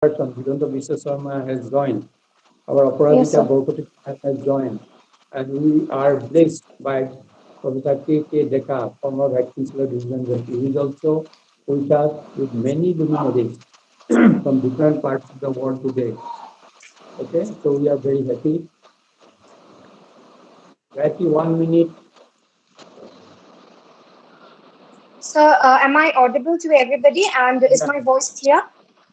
person, Virendra Vishwa Sharma, has joined. Our Yes, Aparajita sir. Bhaupati has joined. And we are blessed by Professor K. Deka, former Vice Chancellor, Division University. He is also with us with many luminaries from different parts of the world today. Okay, so we are very happy. Gayatri, 1 minute. Sir, am I audible to everybody and is Yeah, my voice clear?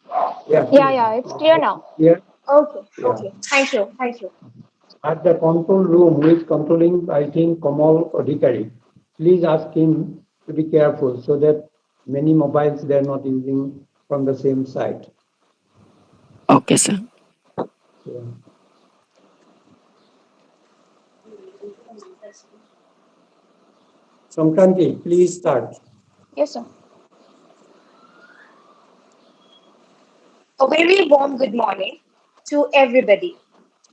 yeah, Yeah, please. yeah, it's clear now. Here, Okay, yeah. okay. Thank you, thank you. At the control room, who is controlling, I think, Kamal Adhikari. Please ask him to be careful so that many mobiles they are not using from the same site. Okay, sir. Yeah. Sankranti, please start. Yes, sir. A very warm good morning to everybody,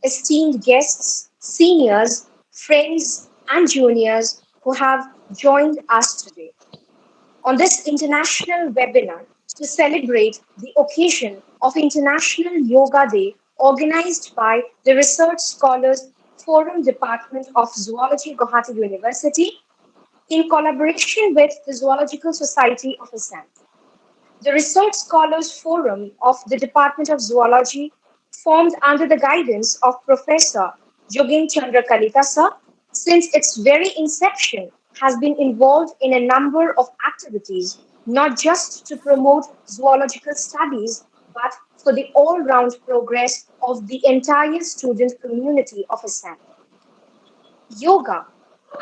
esteemed guests, seniors, friends, and juniors who have joined us today on this international webinar to celebrate the occasion of International Yoga Day organized by the Research Scholars Forum Department of Zoology, Guwahati University, in collaboration with the Zoological Society of Assam. The Research Scholars Forum of the Department of Zoology, formed under the guidance of Professor Jogin Chandra Kalitasa, since its very inception has been involved in a number of activities, not just to promote zoological studies, but for the all-round progress of the entire student community of Assam. Yoga,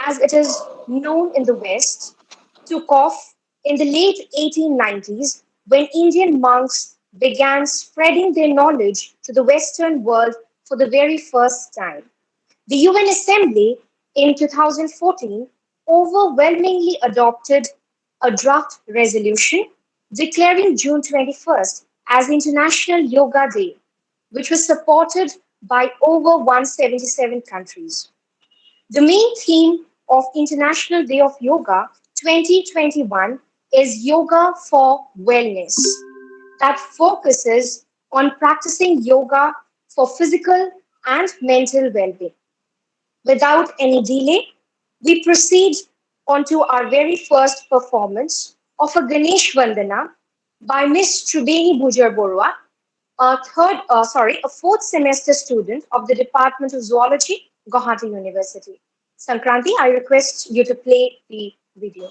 as it is known in the West, took off in the late 1890s when Indian monks began spreading their knowledge to the Western world for the very first time. The UN Assembly in 2014 overwhelmingly adopted a draft resolution declaring June 21st as International Yoga Day, which was supported by over 177 countries. The main theme of International Day of Yoga 2021 is Yoga for Wellness, that focuses on practicing yoga for physical and mental well being. Without any delay, we proceed on to our very first performance of a Ganesh Vandana by Miss Tribeni Bujar Borua, a fourth semester student of the Department of Zoology, Guwahati University. Sankranti, I request you to play the video.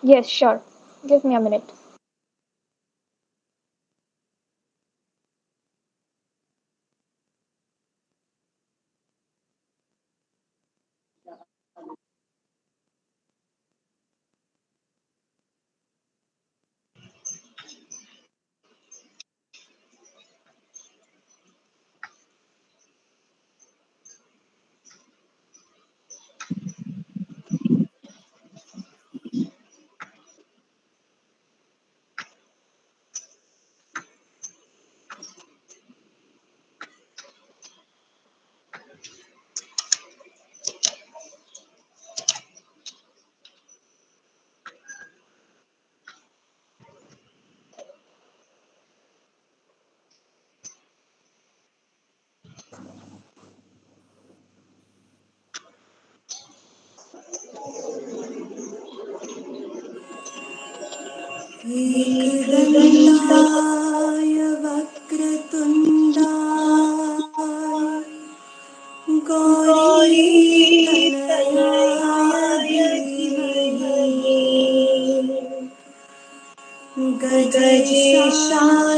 Yes, sure. Give me a minute. एकदन्ताय वक्रतुण्डाय गौरीतनयाय धीमहि गजेशानाय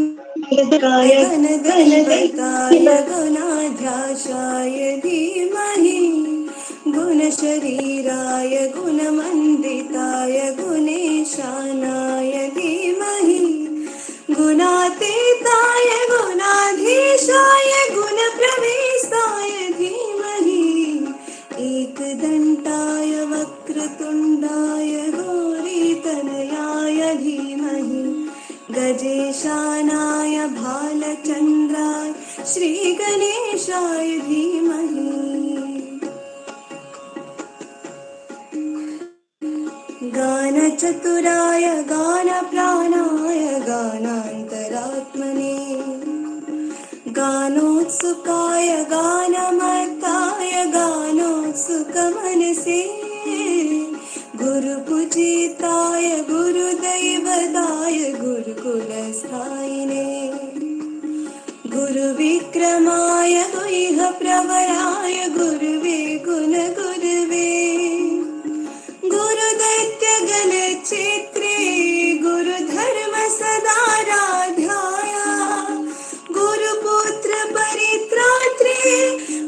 भालचन्द्राय गणदैवताय गणाध्याशाय धीमहि गुणप्रविष्टाय गुणशरीराय गुणमण्डिताय गुणेशानाय धीमहि गुणातीताय गुणाधीशाय गुणप्रवेशाय धीमहि एकदन्ताय वक्रतुण्डाय गौरीतनयाय धीमहि गजेशानाय भालचन्द्राय श्रीगणेशाय धीमहि गानचतुराय गानप्राणाय गानान्तरात्मने गानोत्सुकाय गानमर्ताय गानोत्सुकमनसे गुरुपूजिताय गुरुदैवताय गुरुकुलस्थायिने गुरुविक्रमाय गुह्यप्रवराय गुरुवे गुणगुरुवे गुरुदैत्यगणक्षेत्रे गुरुधर्म सदाराध्याय गुरुपुत्र परित्रात्रे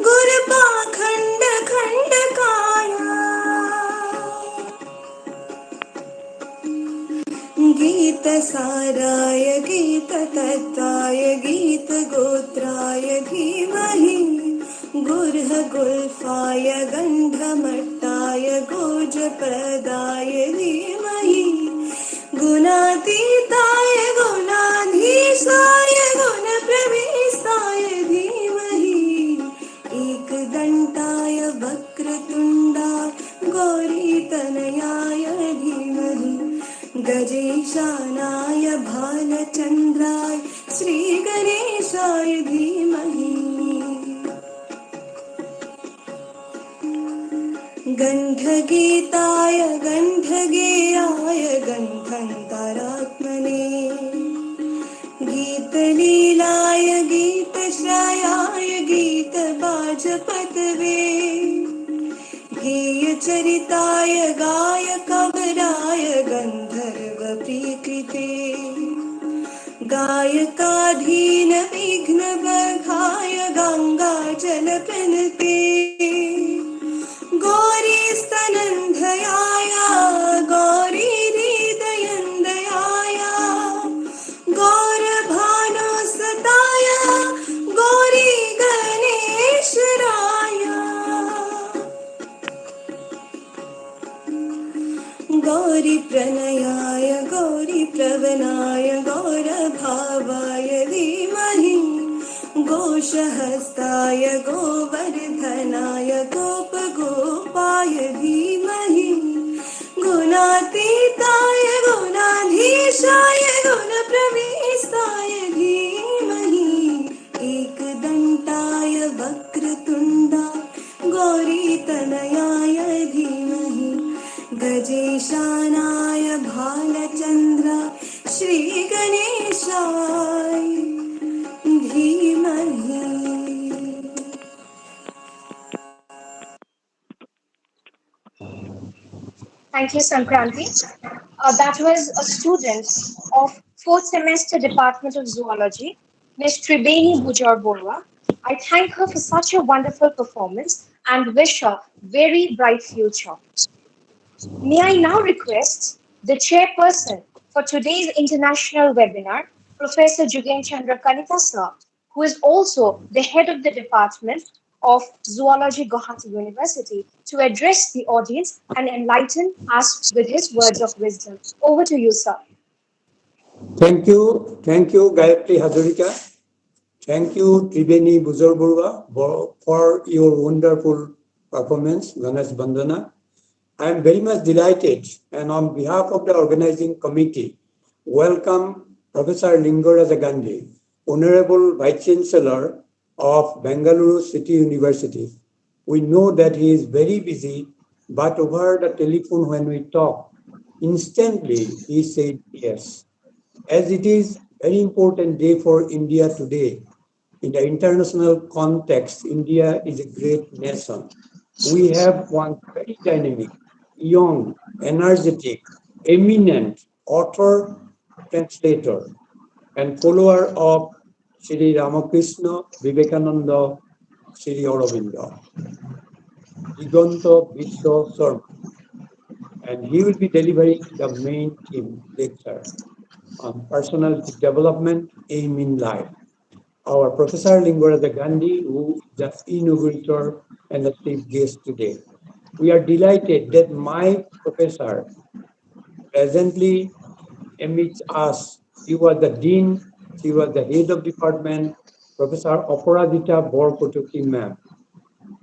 गुरुपाखण्ड खण्डकाय गीतसाराय गीततत्त्वाय गीतगोत्राय धीमहि गुर्हगुल्फाय गन्धमट्टाय गोजप्रदाय धीमहि गुणातीताय गुणाधीशाय गुणप्रवेशाय धीमहि एकदन्ताय वक्रतुण्डाय गौरीतनयाय धीमहि गजेशानाय भालचन्द्राय श्रीगणेशाय धीमहि गन्धगीताय गन्धगेयाय गन्धन्तरात्मने गीतलीलाय गीतश्रयाय गीतबाजपतवे गेयचरिताय गायकवराय गन्धर्वप्रीकृते गायकाधीन विघ्नबघाय गङ्गाजलप्रणते गौरीस्तनन्धयाय गौरीहृदयन्दयाय गौरभानुसुताय गौरी गणेश्वराय गौरीप्रणयाय गौरीप्रवणाय गौरभावाय धीमहि गोशहस्ताय गोवर्धनाय गोपगोपाय धीमहि गुणातीताय गुणाधीशाय गुणप्रवेशाय धीमहि एकदन्ताय वक्रतुण्डाय गौरीतनयाय धीमहि गजेशानाय भालचन्द्राय श्रीगणेशाय धीमहि Thank you, Sankranti. That was a student of fourth semester Department of Zoology, Ms. Tribeni Bujar Borwa. I thank her for such a wonderful performance and wish her very bright future. May I now request the chairperson for today's international webinar, Professor Jugen Chandra Kanita sir, who is also the head of the Department of Zoology, Guwahati University, to address the audience and enlighten us with his words of wisdom. Over to you, sir. Thank you, Gayatri Hazarika. Thank you, Tribeni Bujar Borwa, for your wonderful performance, Ganesh Bandana. I am very much delighted, and on behalf of the organizing committee, welcome Professor Lingaraja Gandhi, Honorable Vice Chancellor of Bengaluru City University. We know that he is very busy, but over the telephone when we talk, instantly he said yes. As it is a very important day for India today, in the international context, India is a great nation. We have one very dynamic, young, energetic, eminent author, translator, and follower of Sri Ramakrishna, Vivekananda, Sri Aurobindo. Digonto Biswa Sharma, and he will be delivering the main theme lecture on personality development aim in life. Our Professor Lingaraja Gandhi, who is the inaugurator and the chief guest today. We are delighted that my professor presently amidst us. She was the dean, she was the head of department, Professor Aparajita Borkotoki ma'am,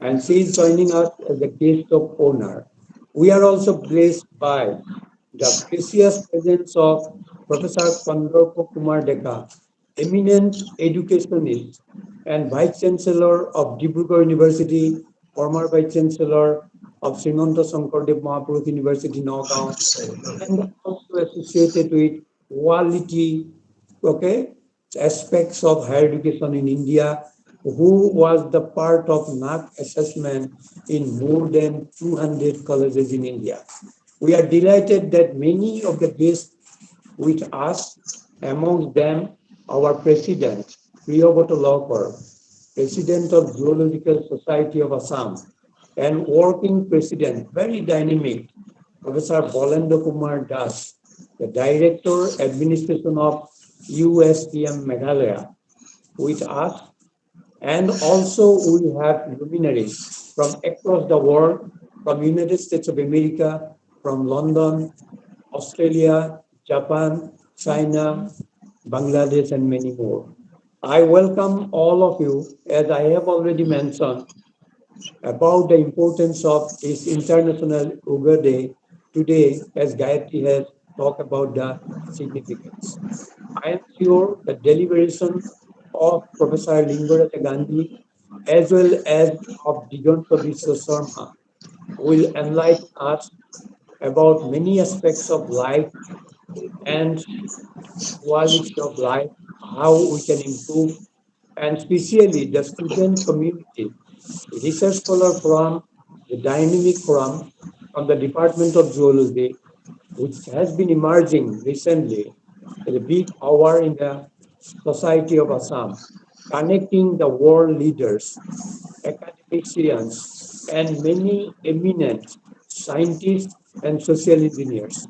and she is joining us as the guest of honor. We are also blessed by the precious presence of Professor Kandorpo Kumar Deka, eminent educationist and Vice Chancellor of Dibrugarh University, former Vice Chancellor of Srimanta Sankardev Mahapurush University, Nagaon, and also associated with quality, okay, aspects of higher education in India, who was the part of NAAC assessment in more than 200 colleges in India. We are delighted that many of the guests with us, amongst them our president, Priyabrata Laukar, president of Zoological Society of Assam, and working president, very dynamic, Professor Balendra Kumar Das, the Director Administration of USTM Meghalaya, with us. And also we have luminaries from across the world, from United States of America, from London, Australia, Japan, China, Bangladesh, and many more. I welcome all of you, as I have already mentioned, about the importance of this International Yoga Day today, as Gayatri has talked about the significance. I am sure the deliberation of Professor Lingaraja Gandhi as well as of Diganta Biswa Sharma will enlighten us about many aspects of life and quality of life, how we can improve, and especially the student community, research scholar from the dynamic from the Department of Zoology, which has been emerging recently as a big power in the society of Assam, connecting the world leaders, academicians, and many eminent scientists and social engineers.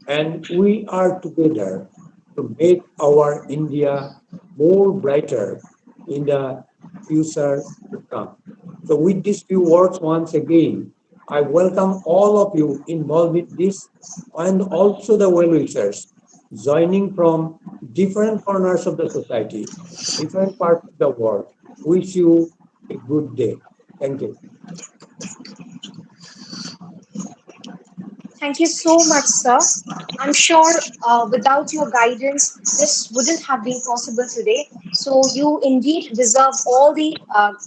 And we are together to make our India more brighter in the future to come. So with these few words, once again, I welcome all of you involved with this and also the well-wishers joining from different corners of the society, different parts of the world. Wish you a good day. Thank you. Thank you so much, sir. I'm sure without your guidance, this wouldn't have been possible today. So you indeed deserve all the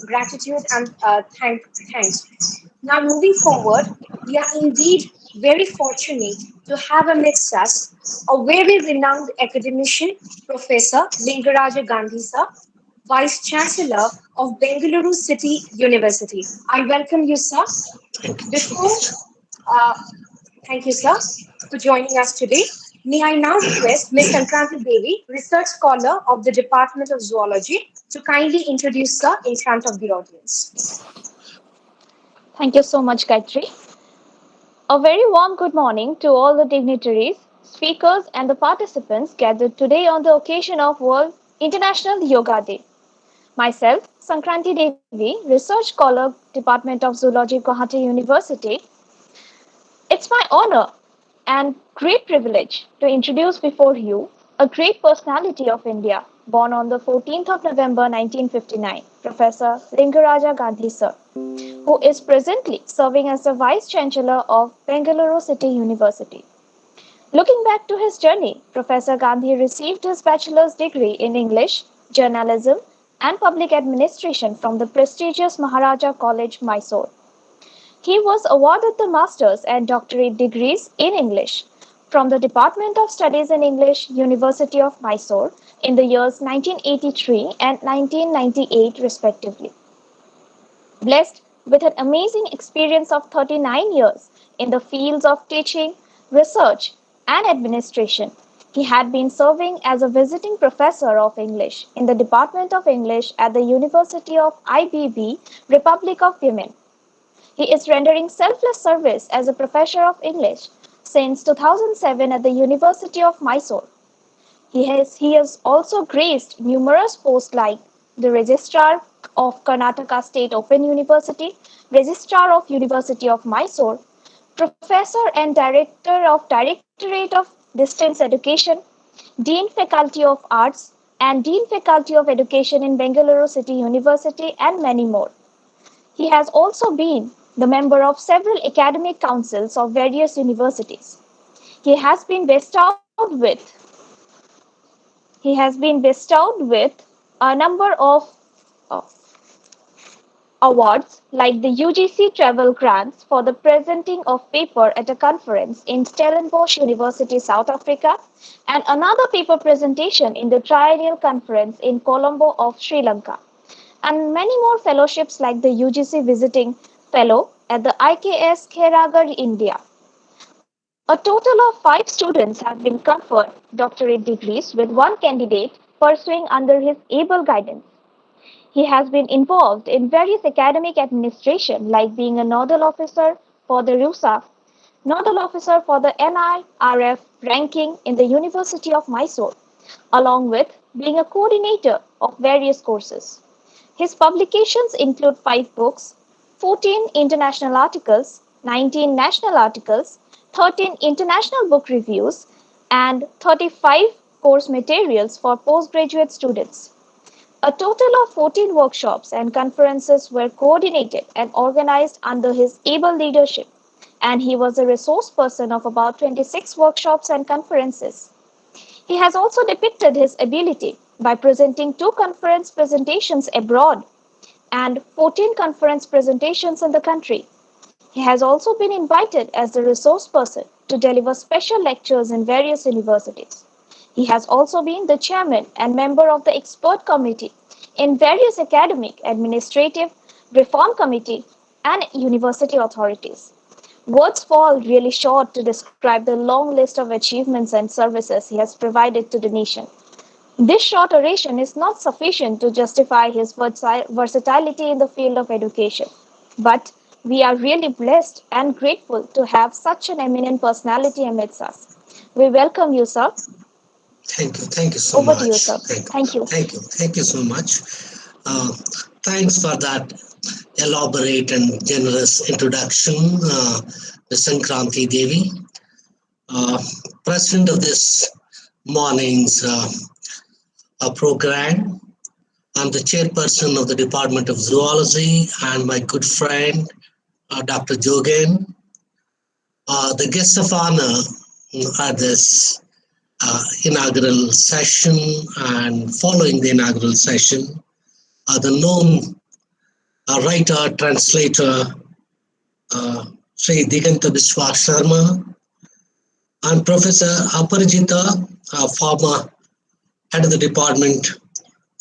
gratitude and thanks. Now, moving forward, we are indeed very fortunate to have amidst us a very renowned academician, Professor Lingaraja Gandhi, sir, Vice Chancellor of Bengaluru City University. I welcome you, sir. Before uh, Thank you, sir, for joining us today. May I now request Ms. Sankranti Devi, research scholar of the Department of Zoology, to kindly introduce her in front of the audience. Thank you so much, Gayatri. A very warm good morning to all the dignitaries, speakers, and the participants gathered today on the occasion of World International Yoga Day. Myself, Sankranti Devi, Research Scholar, Department of Zoology, Guwahati University. It's my honor and great privilege to introduce before you a great personality of India, born on the 14th of November 1959, Professor Lingaraja Gandhi sir, who is presently serving as the Vice Chancellor of Bengaluru City University. Looking back to his journey, Professor Gandhi received his bachelor's degree in English, journalism, and public administration from the prestigious Maharaja College, Mysore. He was awarded the master's and doctorate degrees in English from the Department of Studies in English, University of Mysore, in the years 1983 and 1998, respectively. Blessed with an amazing experience of 39 years in the fields of teaching, research, and administration, he had been serving as a visiting professor of English in the Department of English at the University of IBB, Republic of Yemen. He is rendering selfless service as a professor of English since 2007 at the University of Mysore. He has also graced numerous posts like the Registrar of Karnataka State Open University, Registrar of University of Mysore, Professor and Director of Directorate of Distance Education, Dean Faculty of Arts, and Dean Faculty of Education in Bengaluru City University, and many more. He has also been the member of several academic councils of various universities. He has been bestowed with a number of uh, awards like the UGC Travel Grants for the presenting of paper at a conference in Stellenbosch University, South Africa, and another paper presentation in the Triennial Conference in Colombo of Sri Lanka, and many more fellowships like the UGC Visiting Fellow at the IKS Khairagarh, India. A total of 5 students have been conferred doctorate degrees with one candidate pursuing under his able guidance. He has been involved in various academic administration like being a nodal officer for the RUSA, nodal officer for the NIRF ranking in the University of Mysore, along with being a coordinator of various courses. His publications include 5 books, 14 international articles, 19 national articles, 13 international book reviews, and 35 course materials for postgraduate students. A total of 14 workshops and conferences were coordinated and organized under his able leadership, and he was a resource person of about 26 workshops and conferences. He has also depicted his ability by presenting 2 conference presentations abroad and 14 conference presentations in the country. He has also been invited as the resource person to deliver special lectures in various universities. He has also been the chairman and member of the expert committee in various academic, administrative, reform committee, and university authorities. Words fall really short to describe the long list of achievements and services he has provided to the nation. This short oration is not sufficient to justify his versatility in the field of education, but we are really blessed and grateful to have such an eminent personality amidst us. We welcome you, sir. Thank you so Over to you, much. sir. Thank you. Thank you so much. Uh, Thanks for that elaborate and generous introduction, Ms. Sankranti Devi, uh, president of this morning's program. I'm the chairperson of the Department of Zoology, and my good friend, Dr. Jogen, the guest of honor at this inaugural session, and following the inaugural session, the known writer, translator, Sri Diganta Biswa Sharma, and Professor Aparajita, former head of the Department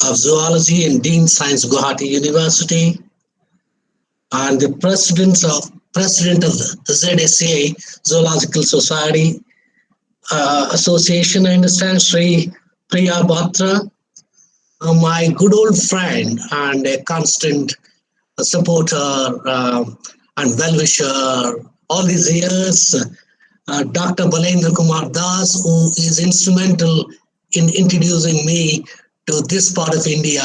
of Zoology and Dean Science, Guwahati University, and the president of the ZSA, Zoological Society Association, I understand, Sri Priya Batra, my good old friend and a constant supporter and well-wisher all these years, Dr. Balendra Kumar Das, who is instrumental in introducing me to this part of India,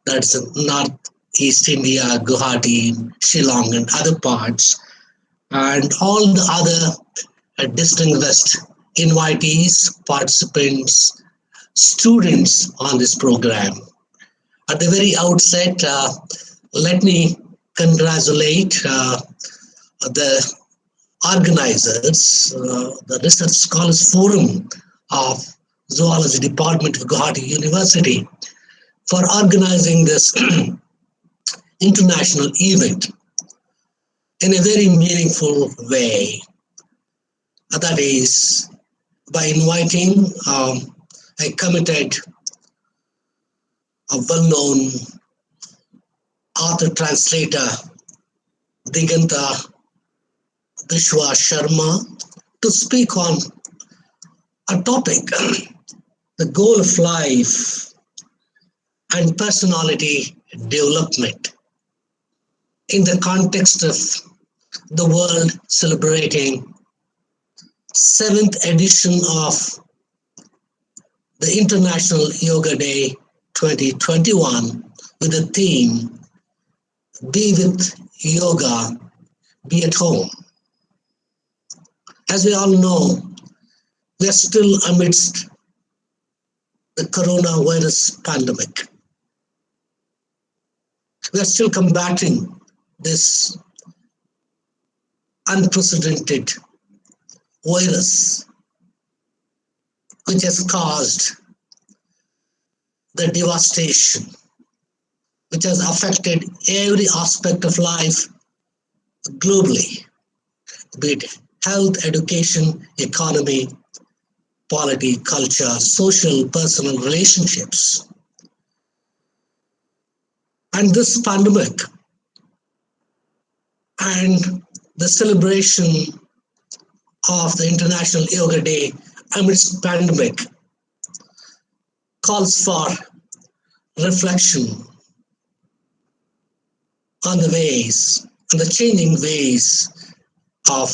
that's Northeast India, Guwahati, Shillong, and other parts, and all the other distinguished invitees, participants, students on this program. At the very outset, let me congratulate the organizers, the Research Scholars Forum of Zoology Department of Guwahati University, for organizing this international event in a very meaningful way. That is, by inviting a committed, a well-known author translator, Diganta Biswa Sharma, to speak on a topic, the goal of life and personality development in the context of the world celebrating 7th edition of the International Yoga Day 2021 with the theme, Be with Yoga, Be at Home. As we all know, we are still amidst the coronavirus pandemic. We are still combating this unprecedented virus which has caused the devastation, which has affected every aspect of life globally, be it health, education, economy, polity, culture, social, personal relationships. And this pandemic and the celebration of the International Yoga Day amidst pandemic calls for reflection on the ways, on the changing ways of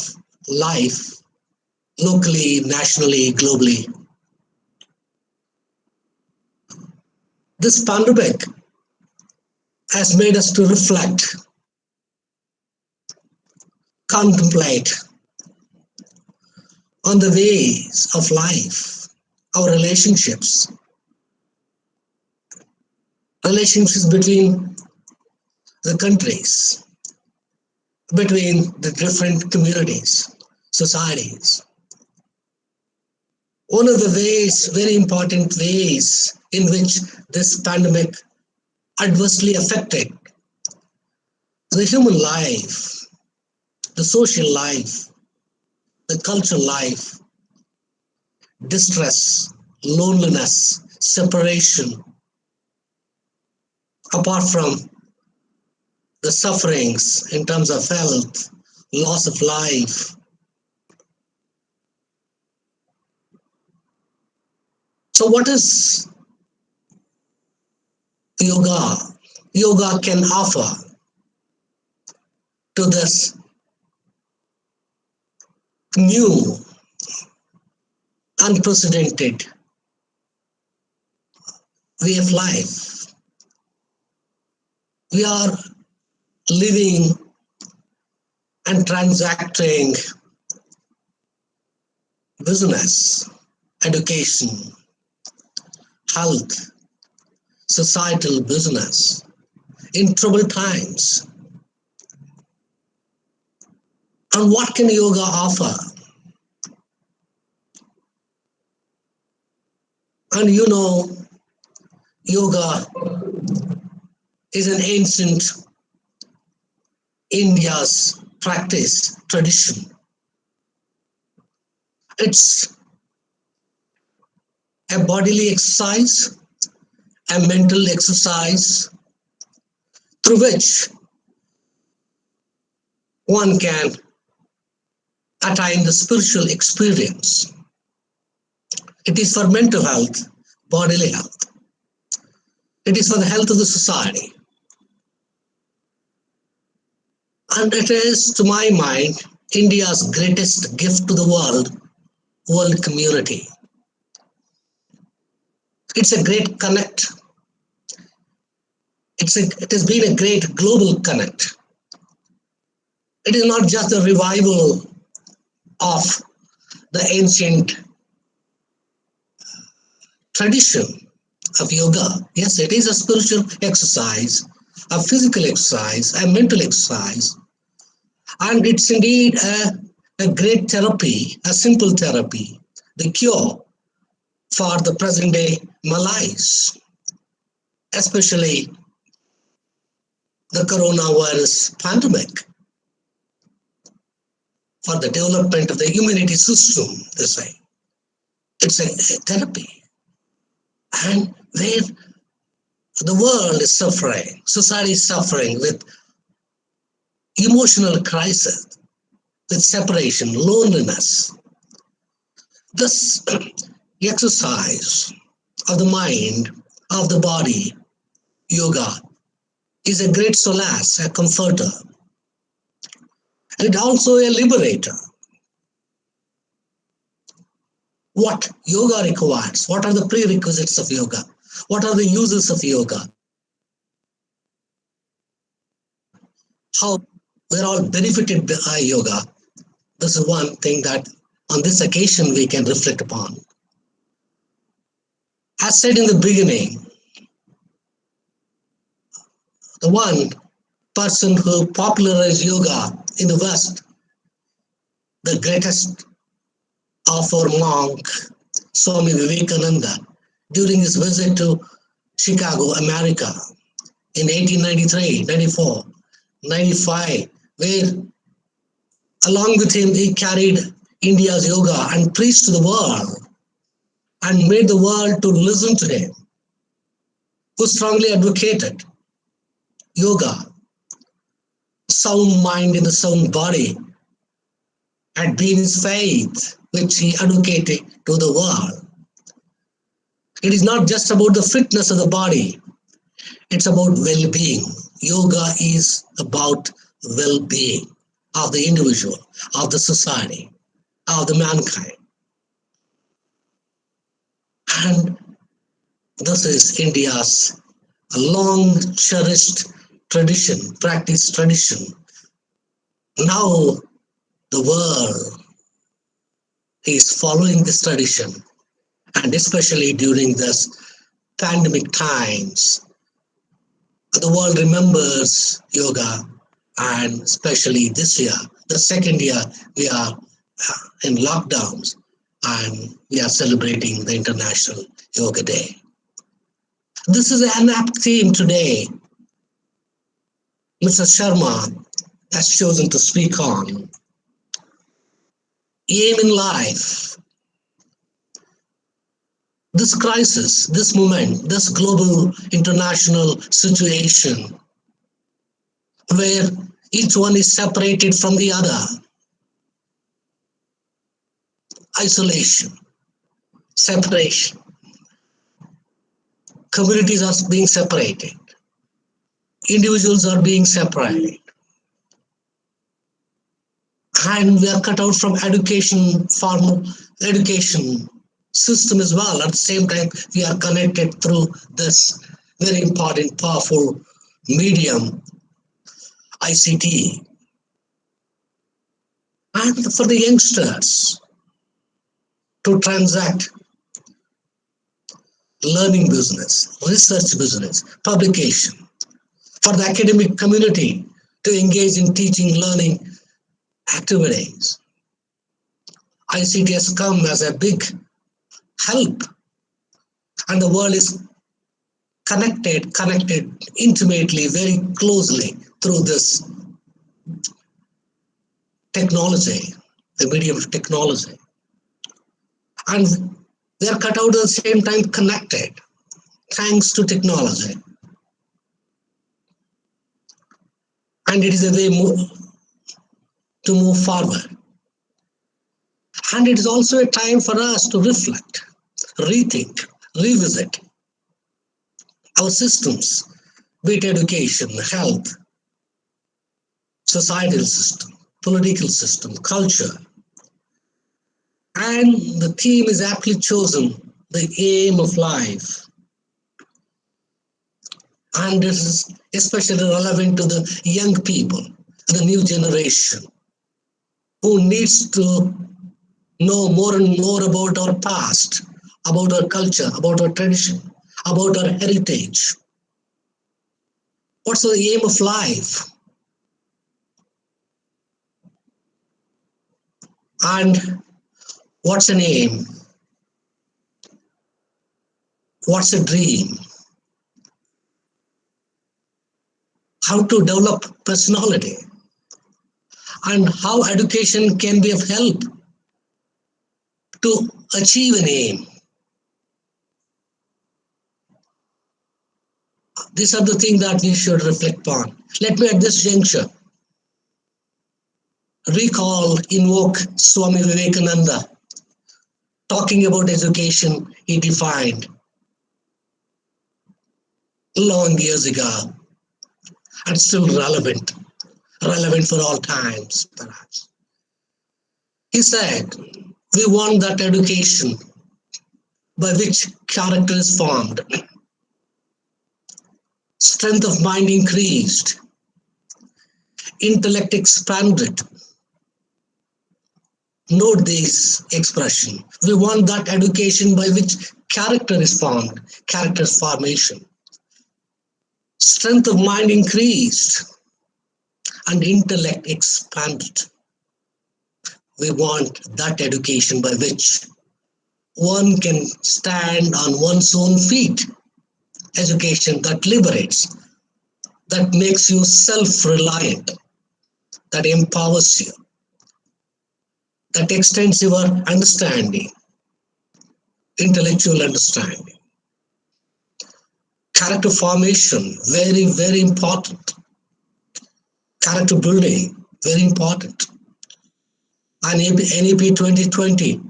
life, locally, nationally, globally. This pandemic has made us to reflect, contemplate on the ways of life, our relationships between the countries, between the different communities, societies. One of the ways, very important ways in which this pandemic adversely affected the human life, the social life, the cultural life, distress, loneliness, separation, apart from the sufferings in terms of health, loss of life. So what is yoga? Yoga can offer to this new, unprecedented way of life. We are living and transacting business, education, health, societal business in troubled times. And what can yoga offer? And you know, yoga is an ancient India's practice, tradition. It's a bodily exercise, a mental exercise through which one can attain the spiritual experience. It is for mental health, bodily health. It is for the health of the society. And it is, to my mind, India's greatest gift to the world community. It's a great connect. It has been a great global connect. It is not just a revival of the ancient tradition of yoga. Yes, it is a spiritual exercise, a physical exercise, a mental exercise. And it's indeed a great therapy, a simple therapy, the cure for the present day malaise, especially the coronavirus pandemic, for the development of the immunity system, they say. It's a therapy. And where the world is suffering, society is suffering with emotional crisis, with separation, loneliness. This exercise of the mind, of the body, yoga, is a great solace, a comforter. and also a liberator. What yoga requires? What are the prerequisites of yoga? What are the uses of yoga? How we're all benefited by yoga. This is one thing that on this occasion we can reflect upon. As said in the beginning, the one person who popularized yoga in the West, the greatest of our monk, Swami Vivekananda, during his visit to Chicago, America in 1893, 94, 95, where along with him he carried India's yoga and preached to the world and made the world to listen to him, who strongly advocated yoga, sound mind in the sound body, had been his faith, which he advocated to the world. It is not just about the fitness of the body, it's about well-being. Yoga is about well-being of the individual, of the society, of the mankind. And this is India's long cherished tradition, practice tradition. Now the world is following this tradition, and especially during this pandemic times, the world remembers yoga, and especially this year, the second year we are in lockdowns, and we are celebrating the International Yoga Day. This is an apt theme today. Mr. Sharma has chosen to speak on aim in life. This crisis, this moment, this global international situation where each one is separated from the other. Isolation, separation. Communities are being separated. Individuals are being separated. And we are cut out from education, formal education system as well. At the same time, we are connected through this very important, powerful medium, ICT. And for the youngsters to transact learning business, research business, publication, for the academic community to engage in teaching, learning activities. ICT has come as a big help, and the world is connected intimately, very closely through this technology, the medium of technology. And they are cut out at the same time connected, thanks to technology. And it is a way to move forward. And it is also a time for us to reflect, rethink, revisit our systems, be it education, health, societal system, political system, culture. And the theme is aptly chosen, the aim of life. And this is especially relevant to the young people, the new generation, who needs to know more and more about our past, about our culture, about our tradition, about our heritage. What's the aim of life? And what's an aim? What's a dream? How to develop personality? And how education can be of help to achieve an aim. These are the things that we should reflect on. Let me at this juncture invoke Swami Vivekananda. Talking about education, he defined long years ago and still relevant. relevant for all times, perhaps. He said, we want that education by which character is formed, strength of mind increased, intellect expanded. Note this expression. We want that education by which character is formed, character formation. Strength of mind increased and intellect expanded. We want that education by which one can stand on one's own feet. Education that liberates, that makes you self-reliant, that empowers you, that extends your understanding, intellectual understanding. Character formation, very, very important. Character building, very important. And NEP 2020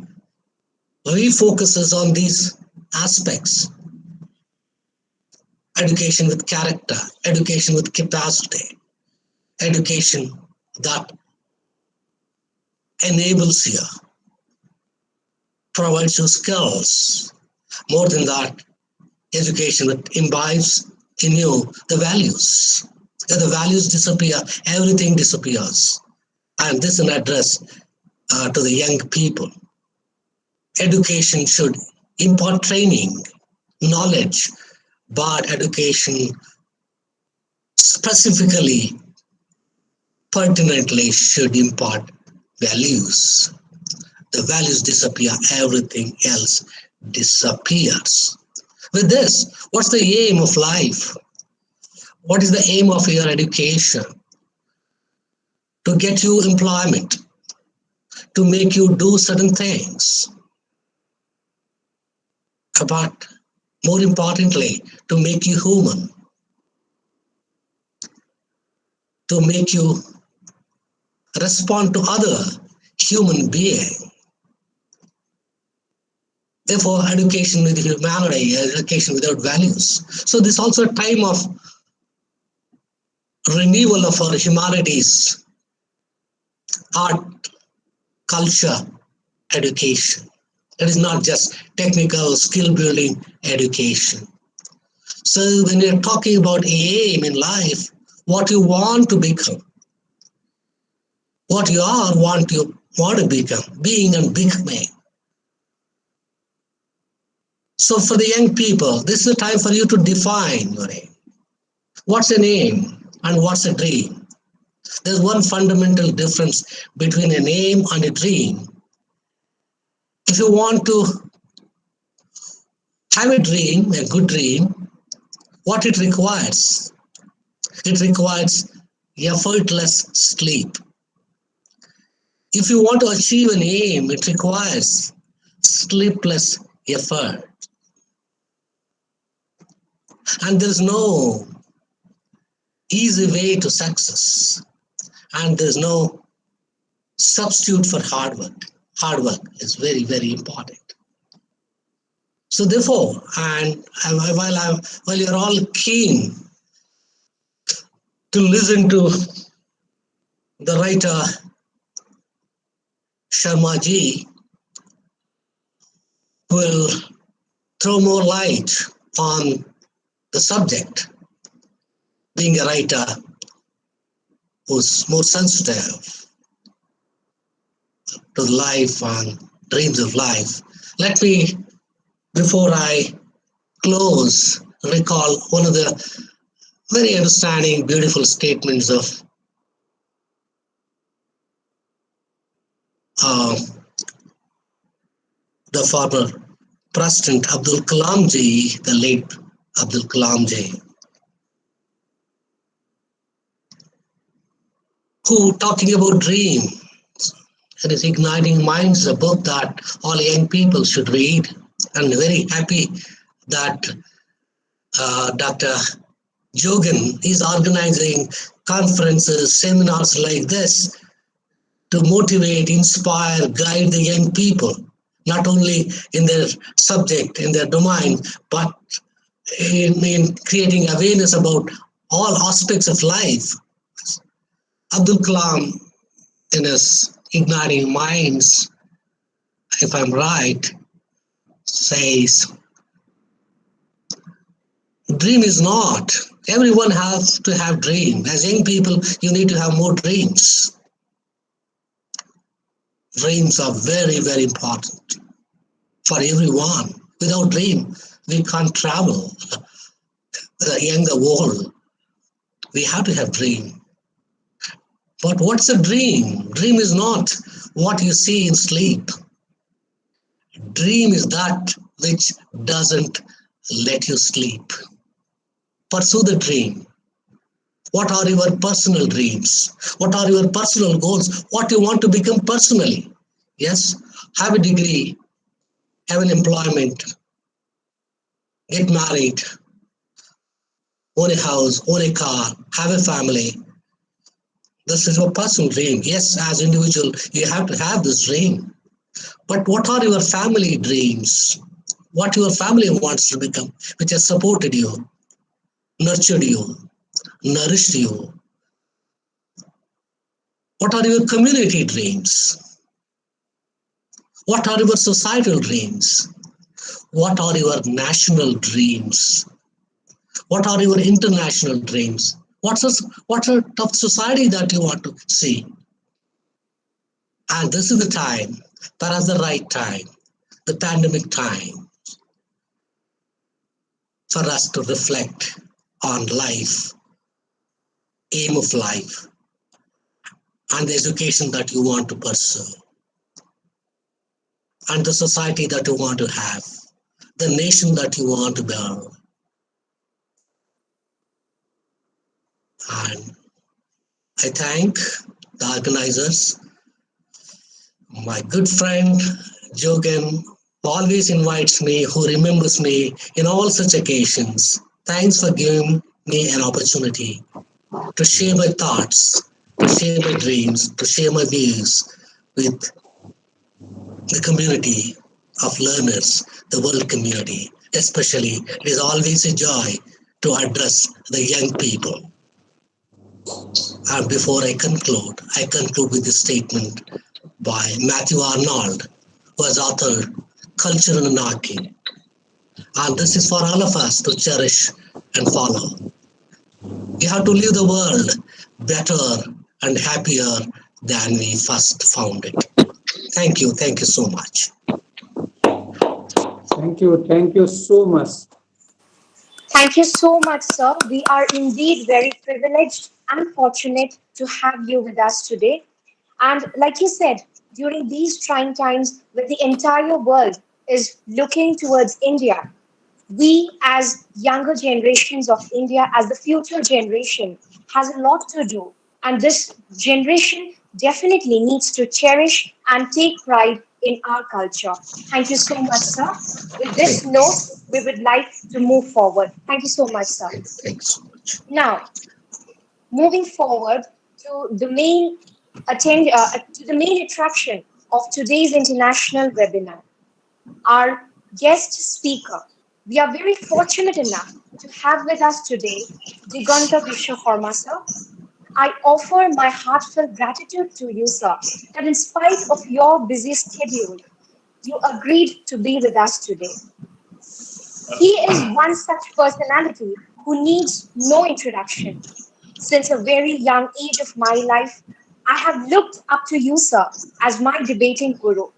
refocuses on these aspects. Education with character, education with capacity, education that enables you, provides you skills. More than that, education that imbibes in you the values. If the values disappear, everything disappears. And this is an address to the young people. Education should impart training, knowledge, but education specifically, pertinently should impart values. The values disappear, everything else disappears. With this, what's the aim of life? What is the aim of your education? To get you employment, to make you do certain things. But more importantly, to make you human, to make you respond to other human being. Therefore, education with humanity, education without values. So this is also a time of renewal of our humanities, art, culture, education. It is not just technical skill building education. So when you're talking about aim in life, what you want to become, what you are want to become, being and becoming. So for the young people, this is a time for you to define your aim. What's an aim and what's a dream? There's one fundamental difference between an aim and a dream. If you want to have a dream, a good dream, what it requires effortless sleep. If you want to achieve an aim, it requires sleepless effort. And there's no easy way to success. And there's no substitute for hard work. Hard work is very, very important. So therefore, and while you're all keen to listen to the writer Sharma ji, will throw more light on the subject, being a writer who's more sensitive to life and dreams of life. Let me, before I close, recall one of the very understanding, beautiful statements of the former President Abdul Kalam ji, the late Abdul Kalam ji, who, talking about dream, and is Igniting Minds, a book that all young people should read. And very happy that Dr. Jogan is organizing conferences, seminars like this to motivate, inspire, guide the young people, not only in their subject, in their domain, but in creating awareness about all aspects of life. Abdul Kalam, in his Igniting Minds, if I'm right, says, dream is not. Everyone has to have dream. As young people, you need to have more dreams. Dreams are very, very important for everyone. Without dream, we can't travel the younger world. We have to have dream. But what's a dream? Dream is not what you see in sleep. Dream is that which doesn't let you sleep. Pursue the dream. What are your personal dreams? What are your personal goals? What you want to become personally? Yes, have a degree, have an employment, get married, own a house, own a car, have a family. This is your personal dream. Yes, as individual, you have to have this dream. But what are your family dreams? What your family wants to become, which has supported you, nurtured you, nourished you? What are your community dreams? What are your societal dreams? What are your national dreams? What are your international dreams? What's a tough society that you want to see? And this is the time, perhaps the right time, the pandemic time, for us to reflect on life, aim of life, and the education that you want to pursue, and the society that you want to have, the nation that you want to build. And I thank the organizers, my good friend Jogan, who always invites me, who remembers me in all such occasions. Thanks for giving me an opportunity to share my thoughts, to share my dreams, to share my views with the community of learners, the world community. Especially, it is always a joy to address the young people. And before I conclude with this statement by Matthew Arnold, who has authored Culture and Anarchy. And this is for all of us to cherish and follow. We have to leave the world better and happier than we first found it. Thank you so much. Thank you so much. Thank you so much, sir. We are indeed very privileged and fortunate to have you with us today. And like you said, during these trying times when the entire world is looking towards India, we as younger generations of India, as the future generation, has a lot to do. And this generation definitely needs to cherish and take pride in our culture. Thank you so much, sir. With this note, we would like to move forward. Thank you so much, sir. Thanks so much. Now, moving forward to the main attraction of today's international webinar, our guest speaker. We are very fortunate enough to have with us today Diganta Vishwakarma, sir. I offer my heartfelt gratitude to you, sir, that in spite of your busy schedule, you agreed to be with us today. He is one such personality who needs no introduction. Since a very young age of my life, I have looked up to you, sir, as my debating guru.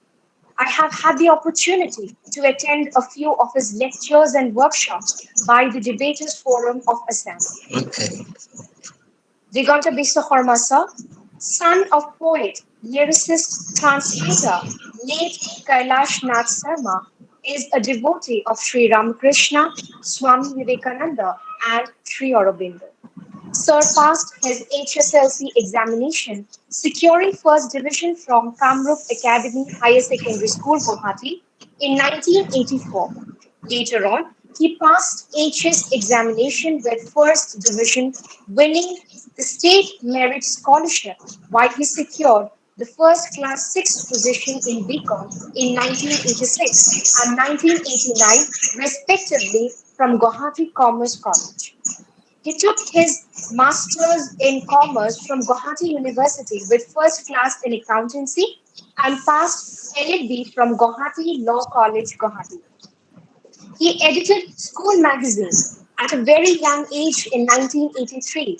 I have had the opportunity to attend a few of his lectures and workshops by the Debaters Forum of Assam. Okay. Diganta Vishwakarma, sir, son of poet, lyricist, translator, late Kailash Nath Sarma, is a devotee of Sri Ramakrishna, Swami Vivekananda, and Sri Aurobindo. Sir passed his HSLC examination, securing first division from Kamrup Academy Higher Secondary School, Guwahati, in 1984. Later on, he passed HS examination with first division, winning the State Merit Scholarship, while he secured the first class 6th position in BCom in 1986 and 1989, respectively, from Guwahati Commerce College. He took his master's in commerce from Guwahati University with first class in accountancy and passed LLB from Guwahati Law College, Guwahati. He edited School magazine at a very young age in 1983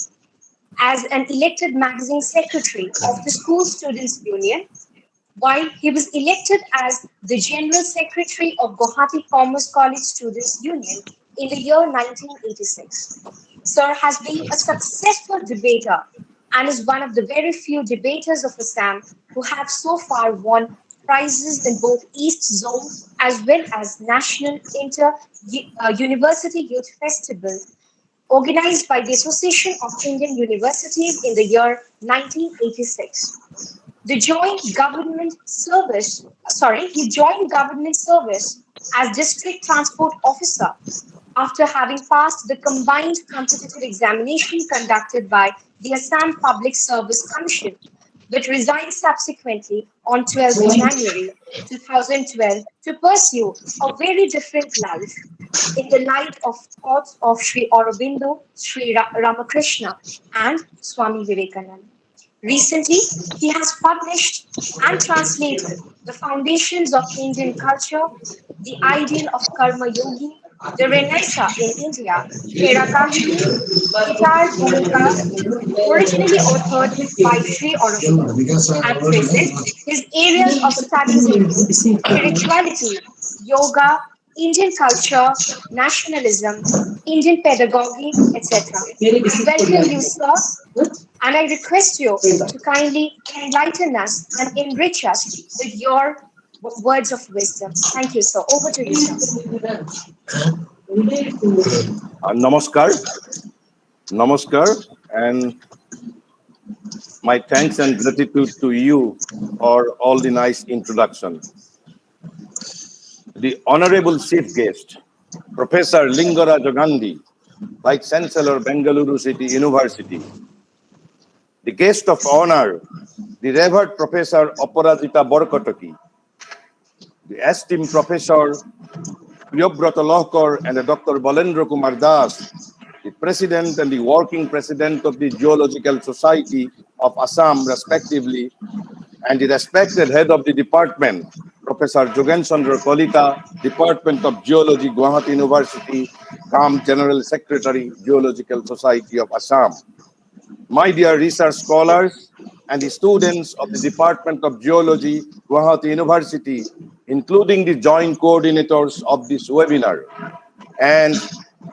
as an elected magazine secretary of the School Students' Union, while he was elected as the General Secretary of Guwahati Commerce College Students' Union in the year 1986. Sir has been a successful debater and is one of the very few debaters of Assam who have so far won prizes in both East Zone as well as National University Youth Festival organized by the Association of Indian Universities in the year 1986. He joined government service as district transport officer after having passed the combined competitive examination conducted by the Assam Public Service Commission, but resigned subsequently on 12th January 2012 to pursue a very different life in the light of thoughts of Sri Aurobindo, Sri Ramakrishna, and Swami Vivekananda. Recently, he has published and translated The Foundations of Indian Culture, The Ideal of Karma Yogi, The Renaissance in India, Hera Kahini, Guitar Bhumika, originally authored by Sri Aurobindo. At present, his areas of studies include spirituality, yoga, Indian culture, nationalism, Indian pedagogy, etc. I welcome you, sir, and I request you to kindly enlighten us and enrich us with your words of wisdom. Thank you, sir. Over to you, sir. Namaskar. Namaskar, and my thanks and gratitude to you for all the nice introduction. The Honorable Chief Guest, Professor Lingara Gandhi, Vice Chancellor, Bengaluru City University. The guest of honor, the Revered Professor Aparajita Borkotaki, the esteemed Professor Priyabrata Lohkar and Dr. Balendra Kumar Das, the President and the Working President of the Geological Society of Assam, respectively, and the respected Head of the Department, Professor Jogen Chandra Kolita, Department of Geology, Guwahati University, General Secretary, Geological Society of Assam. My dear research scholars and the students of the Department of Geology, Guwahati University, including the joint coordinators of this webinar, and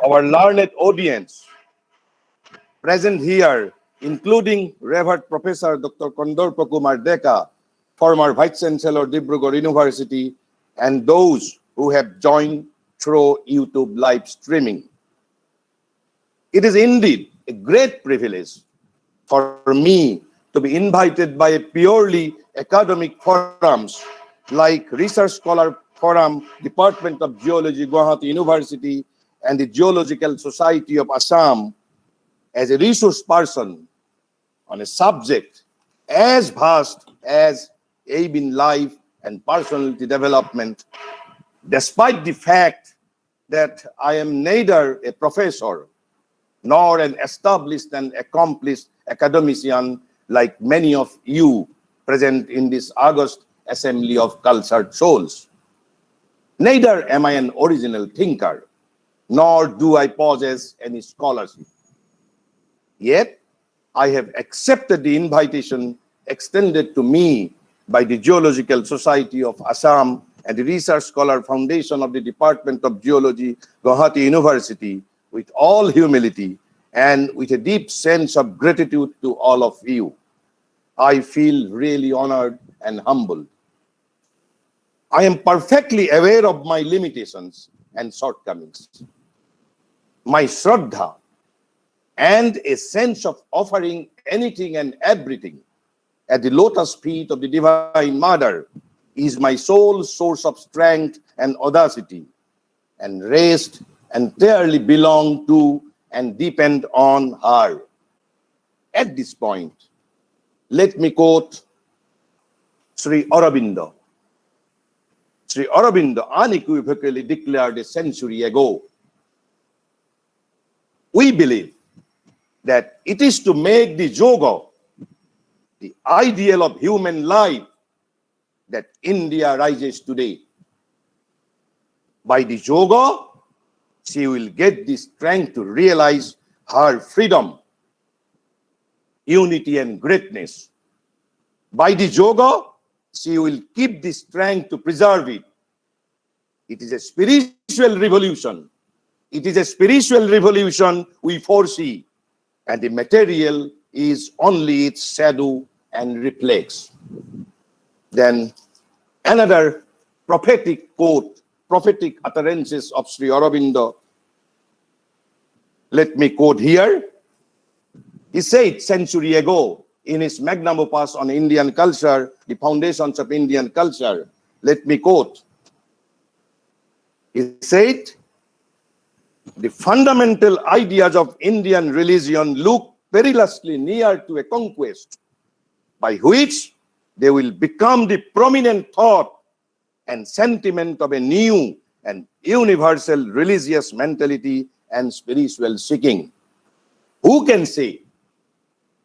our learned audience present here, including Revered Professor Dr. Kondorpa Kumar Deka, former Vice Chancellor, Dibrugarh University, and those who have joined through YouTube live streaming. It is indeed a great privilege for me to be invited by a purely academic forums like Research Scholar Forum, Department of Geology, Guwahati University, and the Geological Society of Assam as a resource person on a subject as vast as aim in life and personality development, despite the fact that I am neither a professor nor an established and accomplished academician like many of you present in this august assembly of cultured souls. Neither am I an original thinker, nor do I possess any scholarship. Yet, I have accepted the invitation extended to me by the Geological Society of Assam and the Research Scholar Foundation of the Department of Geology, Guwahati University, with all humility and with a deep sense of gratitude to all of you. I feel really honored and humbled. I am perfectly aware of my limitations and shortcomings. My shraddha and a sense of offering anything and everything at the lotus feet of the Divine Mother is my sole source of strength and audacity, and rest entirely belong to and depend on her. At this point, let me quote Sri Aurobindo. Sri Aurobindo unequivocally declared a century ago, "We believe that it is to make the yoga the ideal of human life that India rises today. By the yoga, she will get the strength to realize her freedom, unity, and greatness. By the yoga, she will keep the strength to preserve it. It is a spiritual revolution. It is a spiritual revolution we foresee, and the material is only its shadow and reflex. Then another prophetic quote, prophetic utterances of Sri Aurobindo. Let me quote here. He said century ago in his magnum opus on Indian culture, The Foundations of Indian Culture. Let me quote. He said, the fundamental ideas of Indian religion look perilously near to a conquest by which they will become the prominent thought and sentiment of a new and universal religious mentality and spiritual seeking. Who can say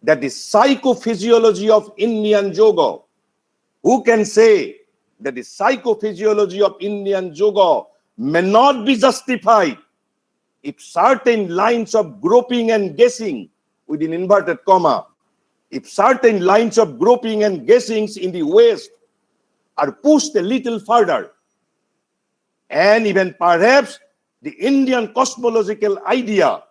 that the psychophysiology of Indian yoga, who can say that the psychophysiology of Indian yoga may not be justified if certain lines of groping and guessing, within inverted comma, if certain lines of groping and guessings in the West are pushed a little further, and even perhaps the Indian cosmological idea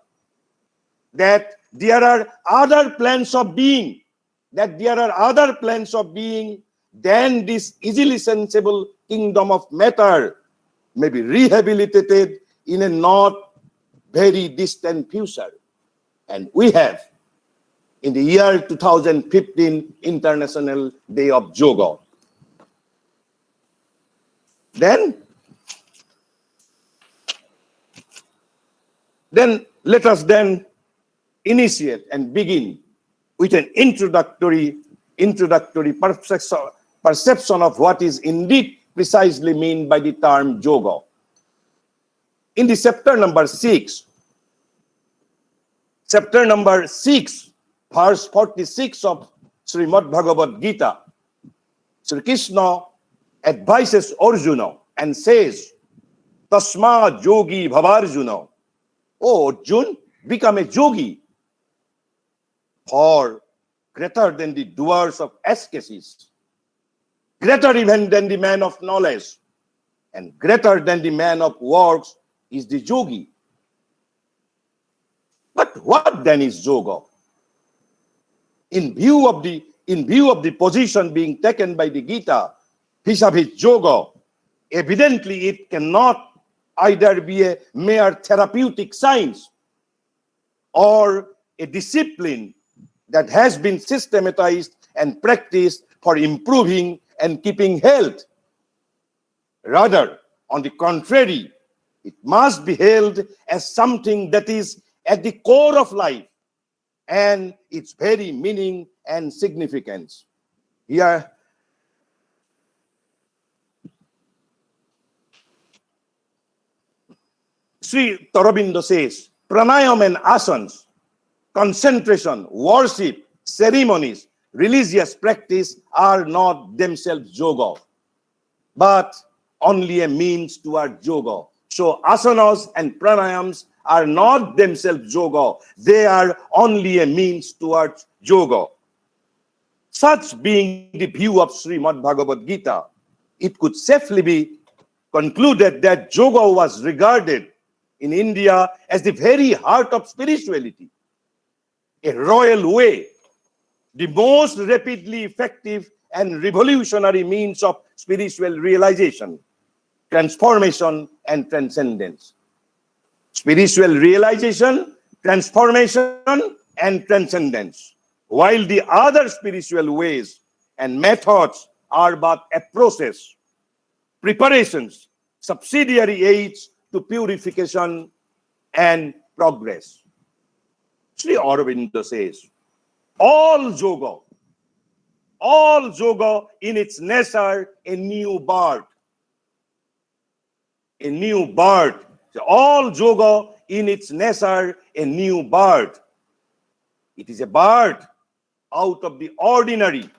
that there are other planes of being, than this easily sensible kingdom of matter may be rehabilitated in a not very distant future. And we have, in the year 2015, International Day of Yoga. Then let us then initiate and begin with an introductory perception of what is indeed precisely meant by the term yoga. In the chapter number 6, verse 46 of Srimad Bhagavad Gita, Sri Krishna advises Arjuna and says, Tasma yogi bhavarjuna. Oh Arjun, become a yogi. For greater than the doers of ascetics, greater even than the man of knowledge, and greater than the man of works is the yogi. But what then is yoga? In view of the position being taken by the Gita vis-a-vis yoga, evidently it cannot either be a mere therapeutic science or a discipline that has been systematized and practiced for improving and keeping health. Rather, on the contrary, it must be held as something that is at the core of life and its very meaning and significance. Here, Sri Aurobindo says, pranayam and asanas, concentration, worship, ceremonies, religious practice are not themselves yoga, but only a means toward yoga. So asanas and pranayams are not themselves yoga. They are only a means towards yoga. Such being the view of Srimad Bhagavad Gita, it could safely be concluded that yoga was regarded in India as the very heart of spirituality, a royal way, the most rapidly effective and revolutionary means of spiritual realization, transformation, and transcendence. Spiritual realization, transformation, and transcendence, while the other spiritual ways and methods are but a process, preparations, subsidiary aids to purification and progress. Sri Aurobindo says, all yoga in its nature, a new birth. A new birth. All yoga in its nature, a new birth. It is a birth out of the ordinary,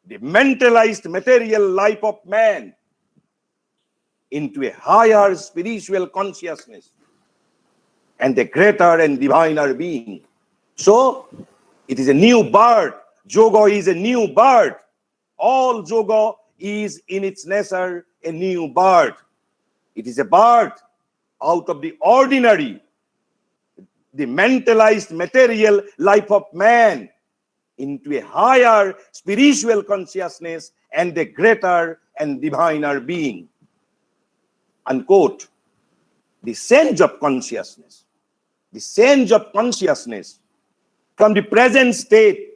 the mentalized material life of man into a higher spiritual consciousness and a greater and diviner being. So, it is a new birth. Yoga is a new birth. All yoga is in its nature a new birth. It is a birth out of the ordinary, the mentalized material life of man into a higher spiritual consciousness and a greater and diviner being. Unquote. The change of consciousness. The change of consciousness from the present state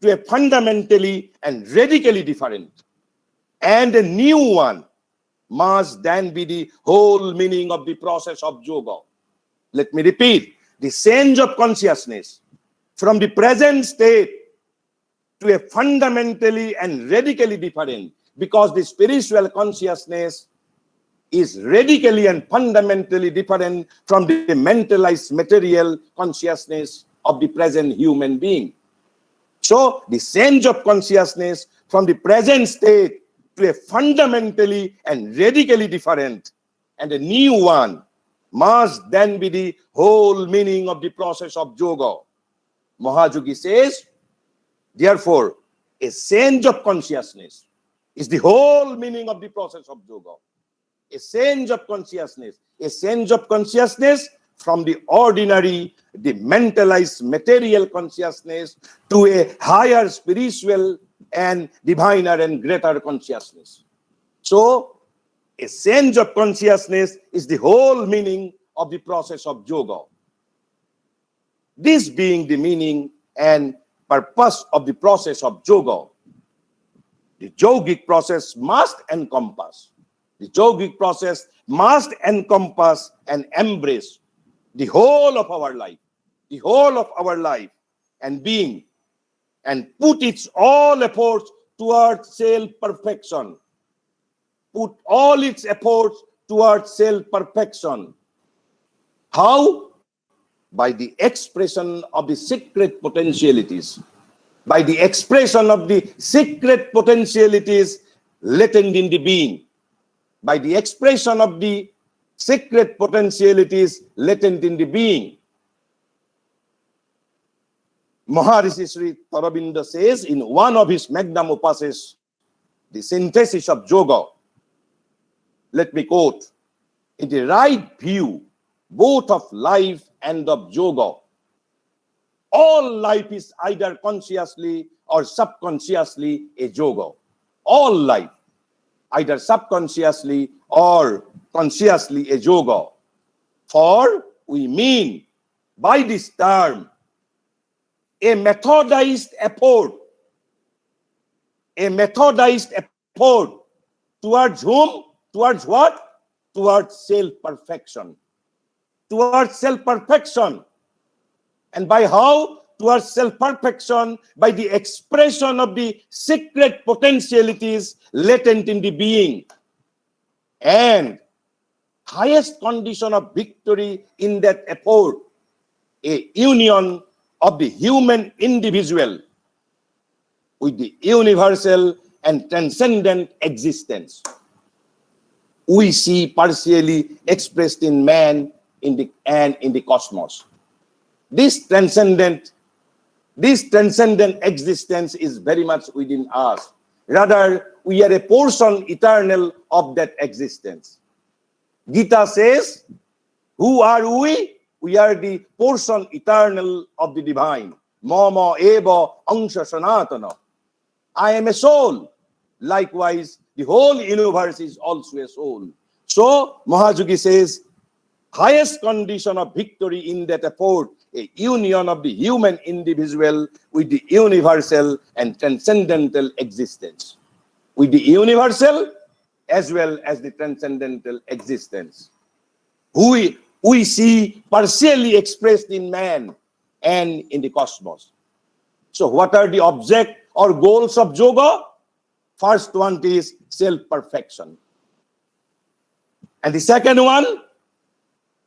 to a fundamentally and radically different and a new one must then be the whole meaning of the process of yoga. Let me repeat, the change of consciousness from the present state to a fundamentally and radically different, because the spiritual consciousness is radically and fundamentally different from the mentalized material consciousness of the present human being. So, the change of consciousness from the present state to a fundamentally and radically different and a new one must then be the whole meaning of the process of yoga. Mahayogi says, therefore, a change of consciousness is the whole meaning of the process of yoga. A change of consciousness from the ordinary, the mentalized material consciousness to a higher spiritual and diviner and greater consciousness. So, a change of consciousness is the whole meaning of the process of yoga. This being the meaning and purpose of the process of yoga, the yogic process must encompass and embrace the whole of our life and being, and put its all efforts towards self-perfection. How? By the expression of the secret potentialities. Latent in the being. Maharishi Sri Aurobindo says in one of his magnum opuses, The Synthesis of Yoga, let me quote, in the right view, both of life and of yoga, all life is either consciously or subconsciously a yoga. All life, either subconsciously or consciously a yoga. For we mean by this term a methodized effort towards whom? Towards what? Towards self-perfection. And by how? Towards self-perfection, by the expression of the secret potentialities latent in the being. And highest condition of victory in that effort, a union of the human individual with the universal and transcendent existence we see partially expressed in man in the cosmos. This transcendent existence is very much within us. Rather, we are a portion eternal of that existence. Gita says, who are we? We are the portion eternal of the divine. Mama eva angsha sanatana. I am a soul. Likewise, the whole universe is also a soul. So, Mahayogi says, highest condition of victory in that effort, a union of the human individual with the universal and transcendental existence. With the universal as well as the transcendental existence. We see partially expressed in man and in the cosmos. So what are the object or goals of yoga? First one is self-perfection. And the second one,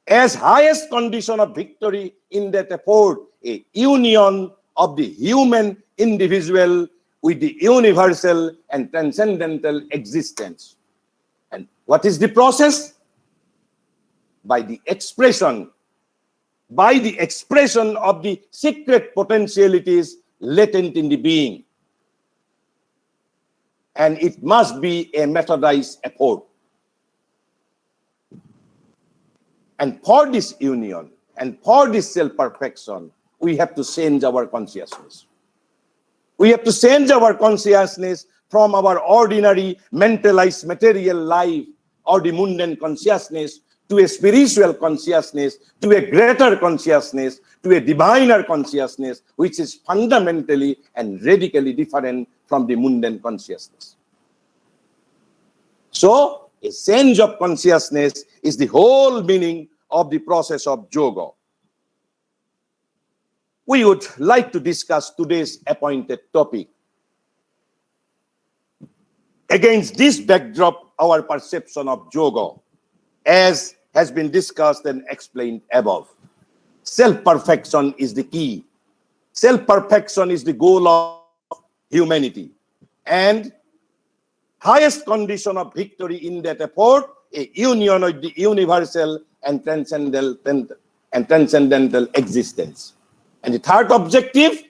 as highest condition of victory in that effort, a union of the human individual with the universal and transcendental existence. And what is the process? By the expression of the secret potentialities latent in the being. And it must be a methodized effort. And for this union and for this self-perfection, we have to change our consciousness. We have to change our consciousness from our ordinary mentalized material life or the mundane consciousness to a spiritual consciousness, to a greater consciousness, to a diviner consciousness, which is fundamentally and radically different from the mundane consciousness. So, a change of consciousness is the whole meaning of the process of yoga. We would like to discuss today's appointed topic. Against this backdrop, our perception of yoga, as has been discussed and explained above. Self-perfection is the key. Self-perfection is the goal of humanity. And highest condition of victory in that effort, a union of the universal and transcendental existence. And the third objective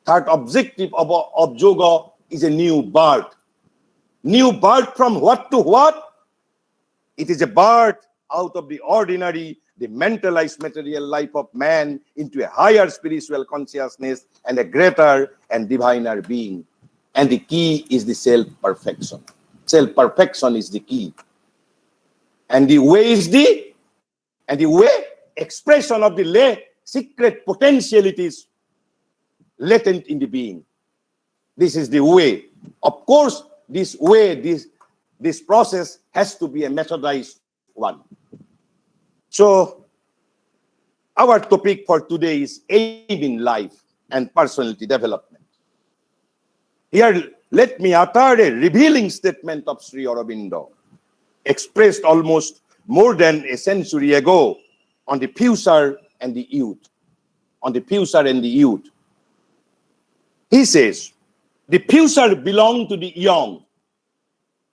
of yoga is a new birth. New birth from what to what? It is a birth out of the ordinary, the mentalized material life of man into a higher spiritual consciousness and a greater and diviner being. And the key is the self-perfection. Self-perfection is the key. And the way expression of the secret potentialities latent in the being. This is the way. Of course, this process has to be a methodized one. So, our topic for today is aim in life and personality development. Here, let me utter a revealing statement of Sri Aurobindo, expressed almost more than a century ago on the future and the youth. On the future and the youth. He says, the future belongs to the young.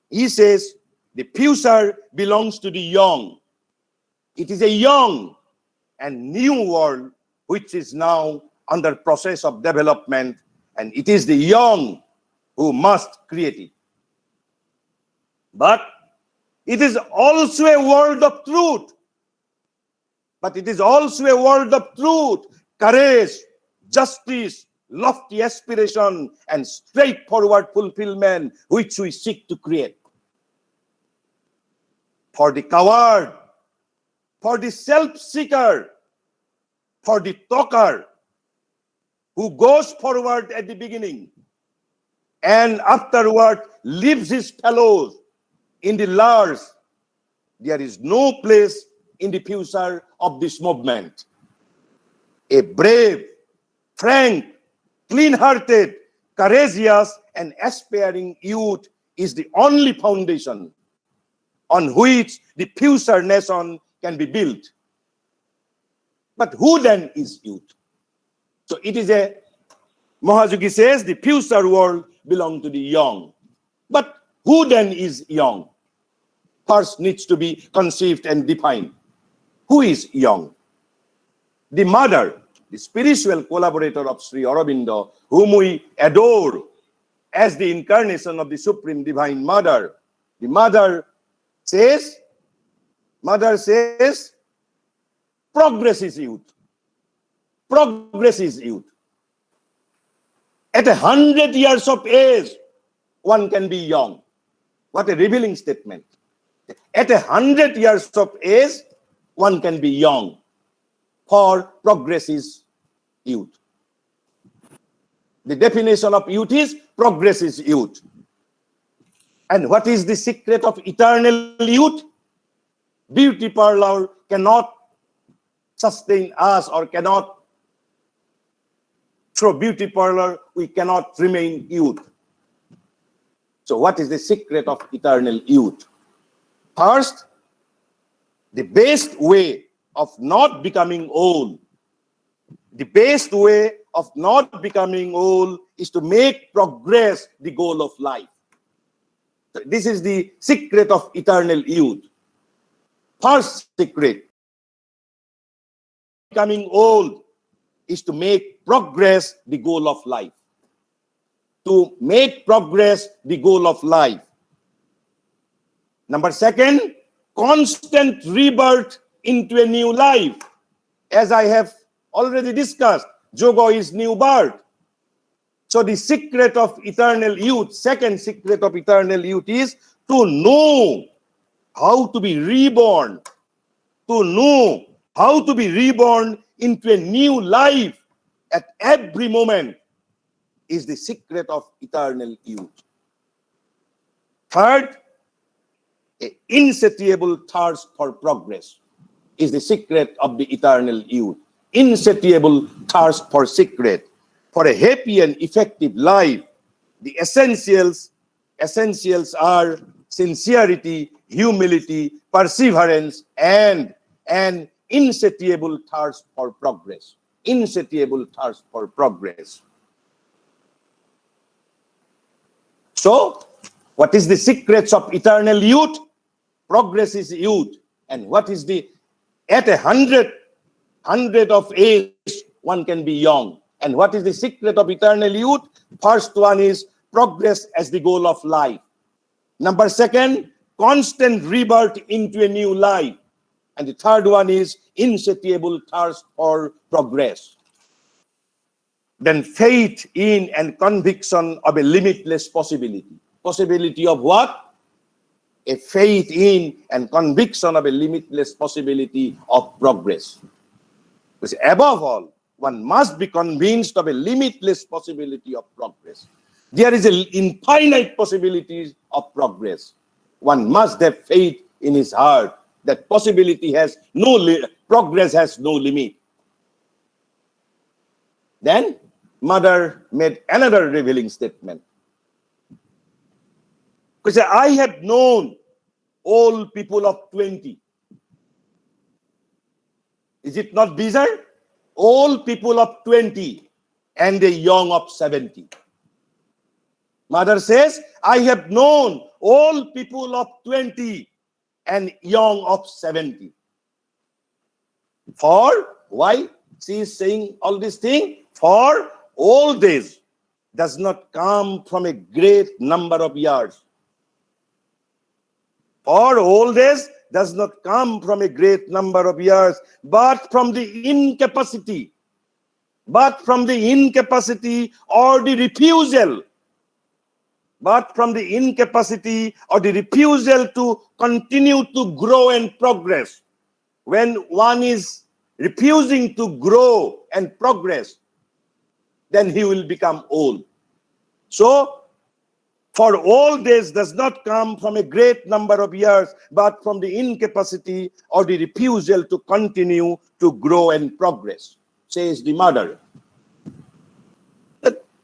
He says, the future belongs to the young. It is a young and new world which is now under process of development, and it is the young who must create it. But it is also a world of truth. Courage, justice, lofty aspiration, and straightforward fulfillment which we seek to create. For the coward, for the self-seeker, for the talker, who goes forward at the beginning and afterward leaves his fellows in the lurch, there is no place in the future of this movement. A brave, frank, clean-hearted, courageous, and aspiring youth is the only foundation on which the future nation can be built. But who then is youth? So it is Mahayogi says, the future world belongs to the young. But who then is young? First needs to be conceived and defined. Who is young? The mother, the spiritual collaborator of Sri Aurobindo, whom we adore as the incarnation of the Supreme Divine Mother. The mother says, progress is youth. Progress is youth. At 100 years of age, one can be young. What a revealing statement. At 100 years of age, one can be young. For progress is youth. The definition of youth is progress is youth. And what is the secret of eternal youth? Beauty parlor cannot sustain us, or cannot, through beauty parlor, we cannot remain youth. So what is the secret of eternal youth? First, the best way of not becoming old. The best way of not becoming old is to make progress the goal of life. This is the secret of eternal youth. First secret, becoming old, is to make progress the goal of life. To make progress the goal of life. Number second, constant rebirth into a new life. As I have already discussed, yoga is new birth. So the secret of eternal youth, second secret of eternal youth is to know how to be reborn. To know how to be reborn into a new life at every moment is the secret of eternal youth. Third, an insatiable thirst for progress is the secret of the eternal youth. Insatiable thirst for secret. For a happy and effective life, the essentials are sincerity, humility, perseverance, and an insatiable thirst for progress. Insatiable thirst for progress. So, what is the secrets of eternal youth? Progress is youth. And what is the, at 100 of age, one can be young. And what is the secret of eternal youth? First one is progress as the goal of life. Number second, constant rebirth into a new life. And the third one is insatiable thirst for progress. Then faith in and conviction of a limitless possibility. Possibility of what? A faith in and conviction of a limitless possibility of progress. Because above all, one must be convinced of a limitless possibility of progress. There is an infinite possibility of progress. One must have faith in his heart that possibility has progress has no limit. Then, mother made another revealing statement. Because I have known old people of 20. Is it not bizarre? Old people of 20 and a young of 70. Mother says, I have known old people of 20 and young of 70. For why she is saying all these things? For old age does not come from a great number of years. For old age does not come from a great number of years, but from the incapacity. But from the incapacity or the refusal. But from the incapacity or the refusal to continue to grow and progress. When one is refusing to grow and progress, then he will become old. So, for old age does not come from a great number of years, but from the incapacity or the refusal to continue to grow and progress, says the mother.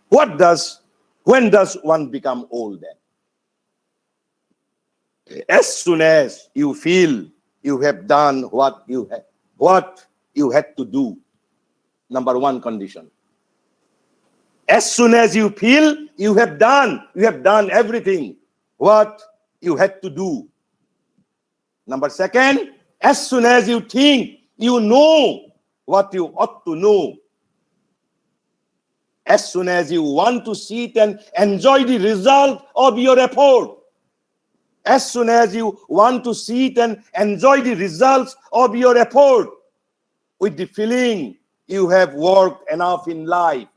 When does one become old then? As soon as you feel you have done what you had to do. Number one condition. As soon as you feel you have done everything what you had to do. Number second, as soon as you think you know what you ought to know. As soon as you want to sit and enjoy the result of your effort. As soon as you want to sit and enjoy the results of your effort with the feeling you have worked enough in life,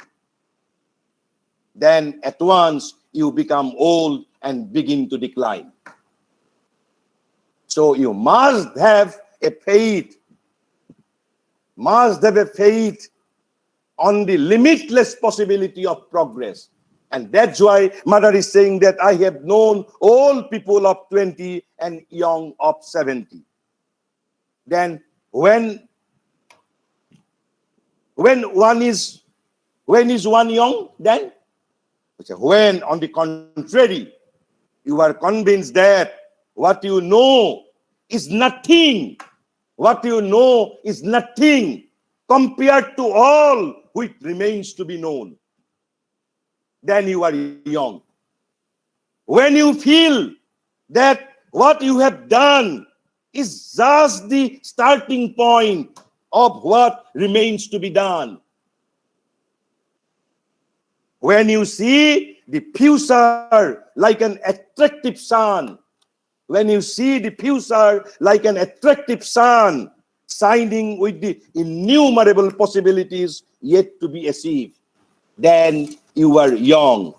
then at once you become old and begin to decline. So you must have a faith, on the limitless possibility of progress. And that's why mother is saying that I have known old people of 20 and young of 70. Then when is one young? Then when, on the contrary, you are convinced that what you know is nothing what you know is nothing compared to all which remains to be known, then you are young. When you feel that what you have done is just the starting point of what remains to be done, when you see the future like an attractive sun, when you see the future like an attractive sun shining with the innumerable possibilities yet to be achieved, then you are young.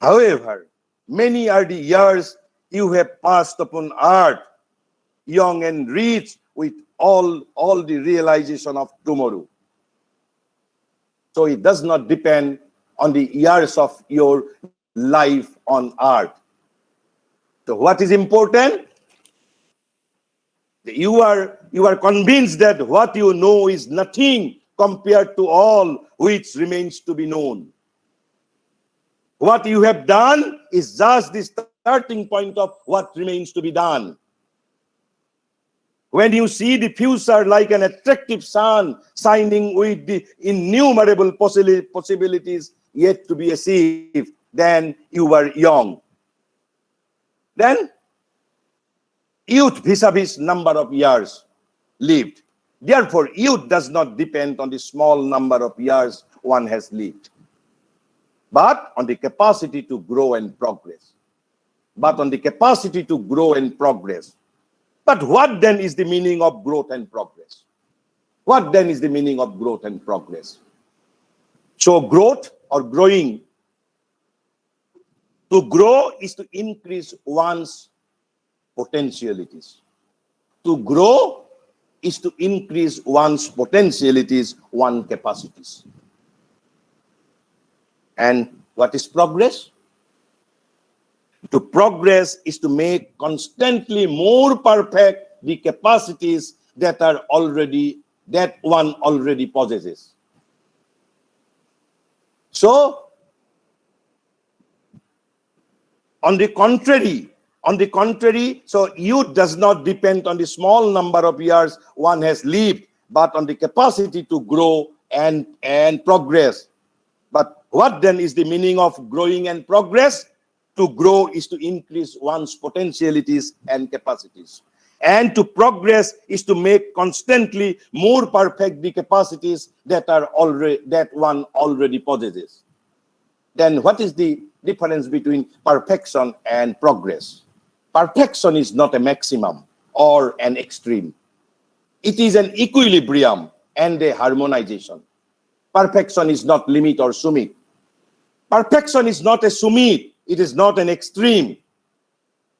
However, many are the years you have passed upon earth, young and rich with all the realization of tomorrow. So it does not depend on the years of your life on earth. So what is important? You are convinced that what you know is nothing compared to all which remains to be known. What you have done is just the starting point of what remains to be done. When you see the future like an attractive sun shining with the innumerable possibilities yet to be achieved, then you are young. Then youth vis-a-vis number of years lived. Therefore, youth does not depend on the small number of years one has lived, but on the capacity to grow and progress. But what then is the meaning of growth and progress? What then is the meaning of growth and progress? So growth or growing, to grow is to increase one's potentialities. To grow is to increase one's potentialities, one's capacities. And what is progress? To progress is to make constantly more perfect the capacities that one already possesses. So, on the contrary, so youth does not depend on the small number of years one has lived, but on the capacity to grow and progress. But what then is the meaning of growing and progress? To grow is to increase one's potentialities and capacities. And to progress is to make constantly more perfect the capacities that one already possesses. Then what is the difference between perfection and progress? Perfection is not a maximum or an extreme. It is an equilibrium and a harmonization. Perfection is not limit or summit. Perfection is not a summit. It is not an extreme.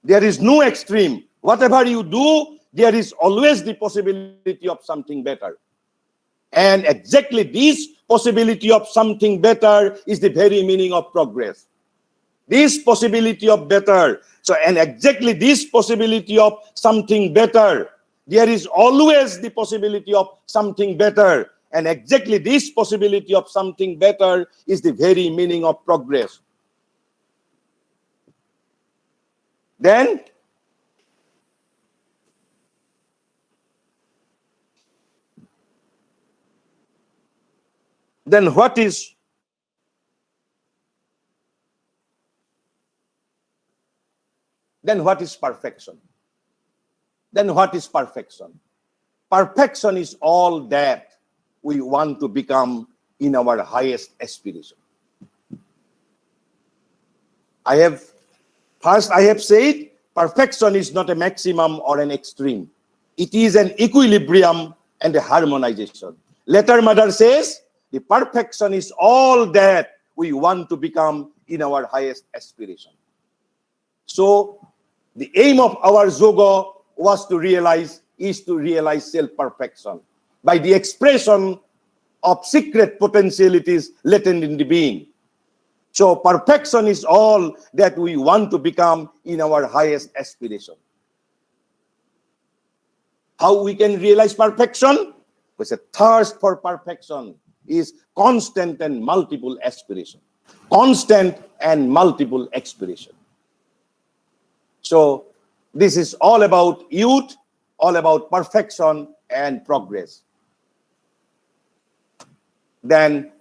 There is no extreme. Whatever you do, there is always the possibility of something better. And exactly this possibility of something better is the very meaning of progress. This possibility of better. So, and exactly this possibility of something better. There is always the possibility of something better. And exactly this possibility of something better is the very meaning of progress. Then what is perfection? Then what is perfection? Perfection is all that we want to become in our highest aspiration. I have said perfection is not a maximum or an extreme. It is an equilibrium and a harmonization. Later Mother says, the perfection is all that we want to become in our highest aspiration. So the aim of our yoga is to realize self-perfection by the expression of secret potentialities latent in the being. So perfection is all that we want to become in our highest aspiration. How we can realize perfection? Because a thirst for perfection is constant and multiple aspiration. Constant and multiple aspiration. So this is all about youth all about perfection and progress. Then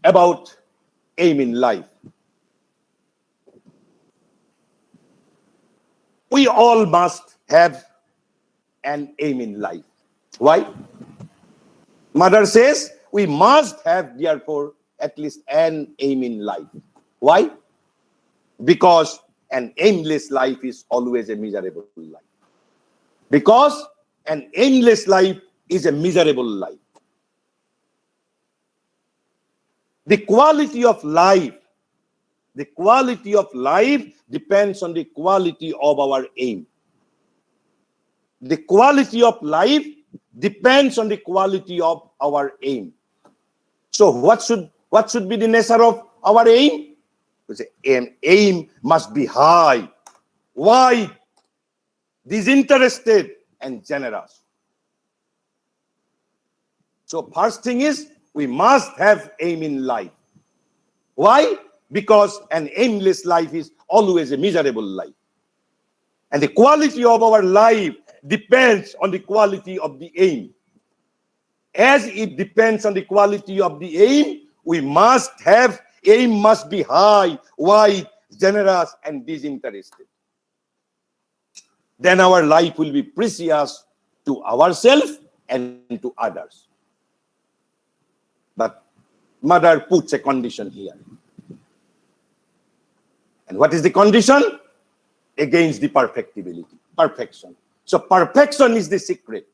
about aim in life. We all must have an aim in life. Why? Mother says we must have, therefore, at least an aim in life. Why? Because an aimless life is always a miserable life. Because an aimless life is a miserable life. The quality of life depends on the quality of our aim. The quality of life depends on the quality of our aim. So what should be the nature of our aim? An aim must be high, wide, disinterested, and generous. So first thing is, we must have aim in life. Why? Because an aimless life is always a miserable life. And the quality of our life depends on the quality of the aim. As it depends on the quality of the aim, we must have, aim must be high, wide, generous, and disinterested. Then our life will be precious to ourselves and to others. But Mother puts a condition here. And what is the condition? Against the perfectibility, perfection. So perfection is the secret.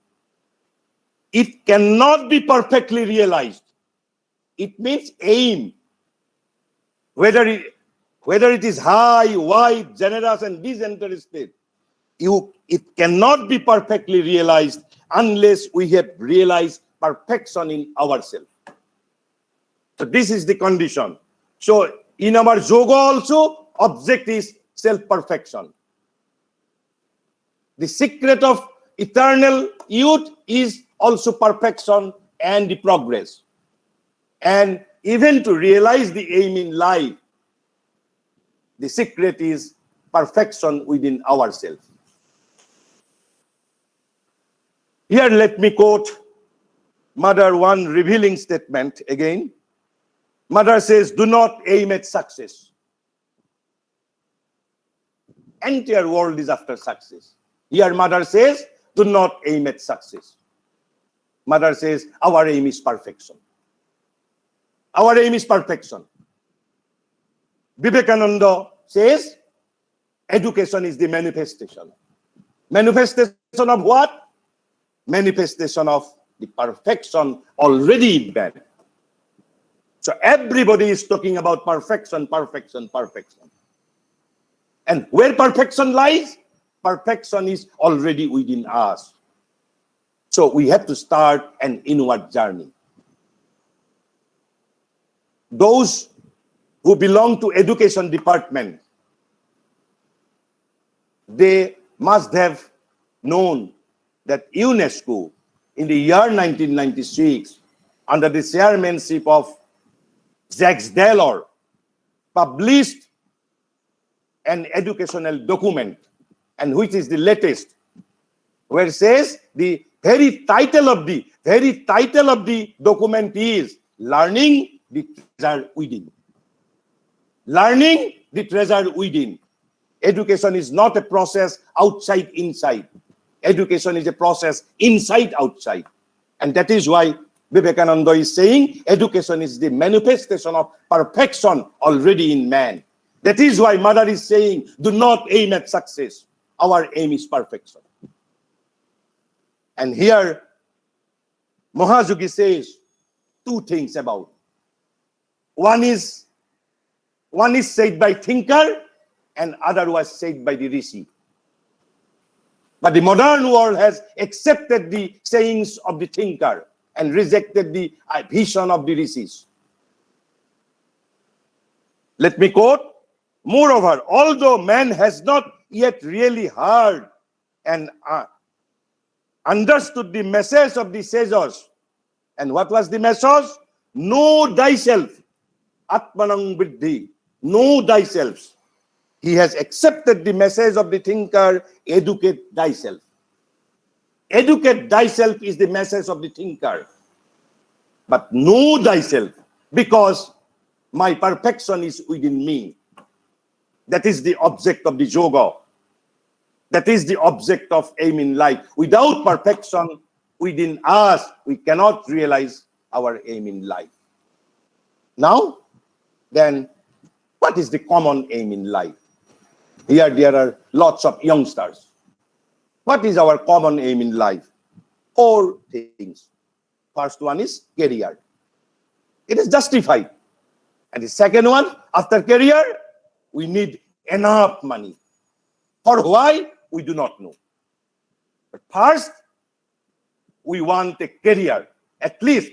It cannot be perfectly realized. It means aim. Whether it is high, wide, generous, and disinterested, it cannot be perfectly realized unless we have realized perfection in ourselves. So this is the condition. So in our yoga also, object is self-perfection. The secret of eternal youth is also perfection and the progress. And even to realize the aim in life, the secret is perfection within ourselves. Here let me quote Mother one revealing statement again. Mother says, do not aim at success. Entire world is after success. Here Mother says, do not aim at success. Mother says, our aim is perfection. Our aim is perfection. Vivekananda says, education is the manifestation. Manifestation of what? Manifestation of the perfection already in man. So everybody is talking about perfection, perfection, perfection. And where perfection lies? Perfection is already within us. So we have to start an inward journey. Those who belong to education department, they must have known that UNESCO in the year 1996, under the chairmanship of Jacques Delors, published an educational document, and which is the latest, where it says the very title of the document is Learning the Treasure Within. Learning the treasure within. Education is not a process outside, inside. Education is a process inside, outside. And that is why Vivekananda is saying education is the manifestation of perfection already in man. That is why Mother is saying, do not aim at success. Our aim is perfection. And here, Mahayogi says two things about. One is said by thinker and other was said by the rishi. But the modern world has accepted the sayings of the thinker and rejected the vision of the rishis. Let me quote, moreover, although man has not yet really heard and understood the message of the sages, and what was the message? Know thyself, Atmanang Vidhi, know thyself. He has accepted the message of the thinker, educate thyself. Educate thyself is the message of the thinker. But know thyself, because my perfection is within me. That is the object of the yoga. That is the object of aim in life. Without perfection within us, we cannot realize our aim in life. Now, then, what is the common aim in life? Here there are lots of youngsters. What is our common aim in life? 4 things. First one is career. It is justified. And the second one, after career, we need enough money. For why? We do not know. But first, we want a career. At least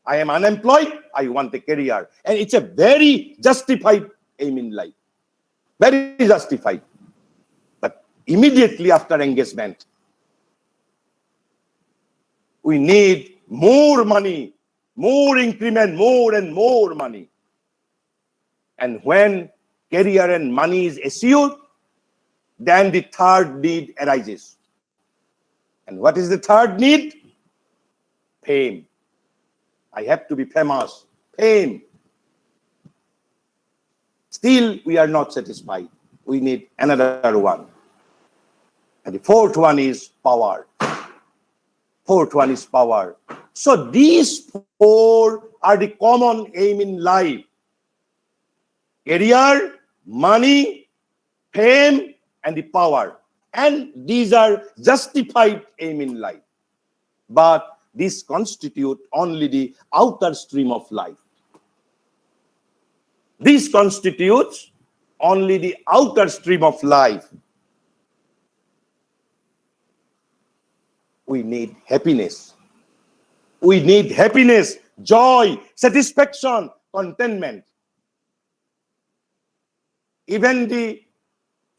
I am unemployed, I want a career. And it's a very justified aim in life. Very justified. But immediately after engagement, we need more money, more increment, more and more money. And when career and money is assured, then the third need arises. And what is the third need? Fame. I have to be famous. Fame. Still, we are not satisfied. We need another one. And the fourth one is power. Fourth one is power. So these 4 are the common aim in life. Career, money, fame, and the power. And these are justified aim in life. But these constitute only the outer stream of life. This constitutes only the outer stream of life. We need happiness. We need happiness, joy, satisfaction, contentment. Even the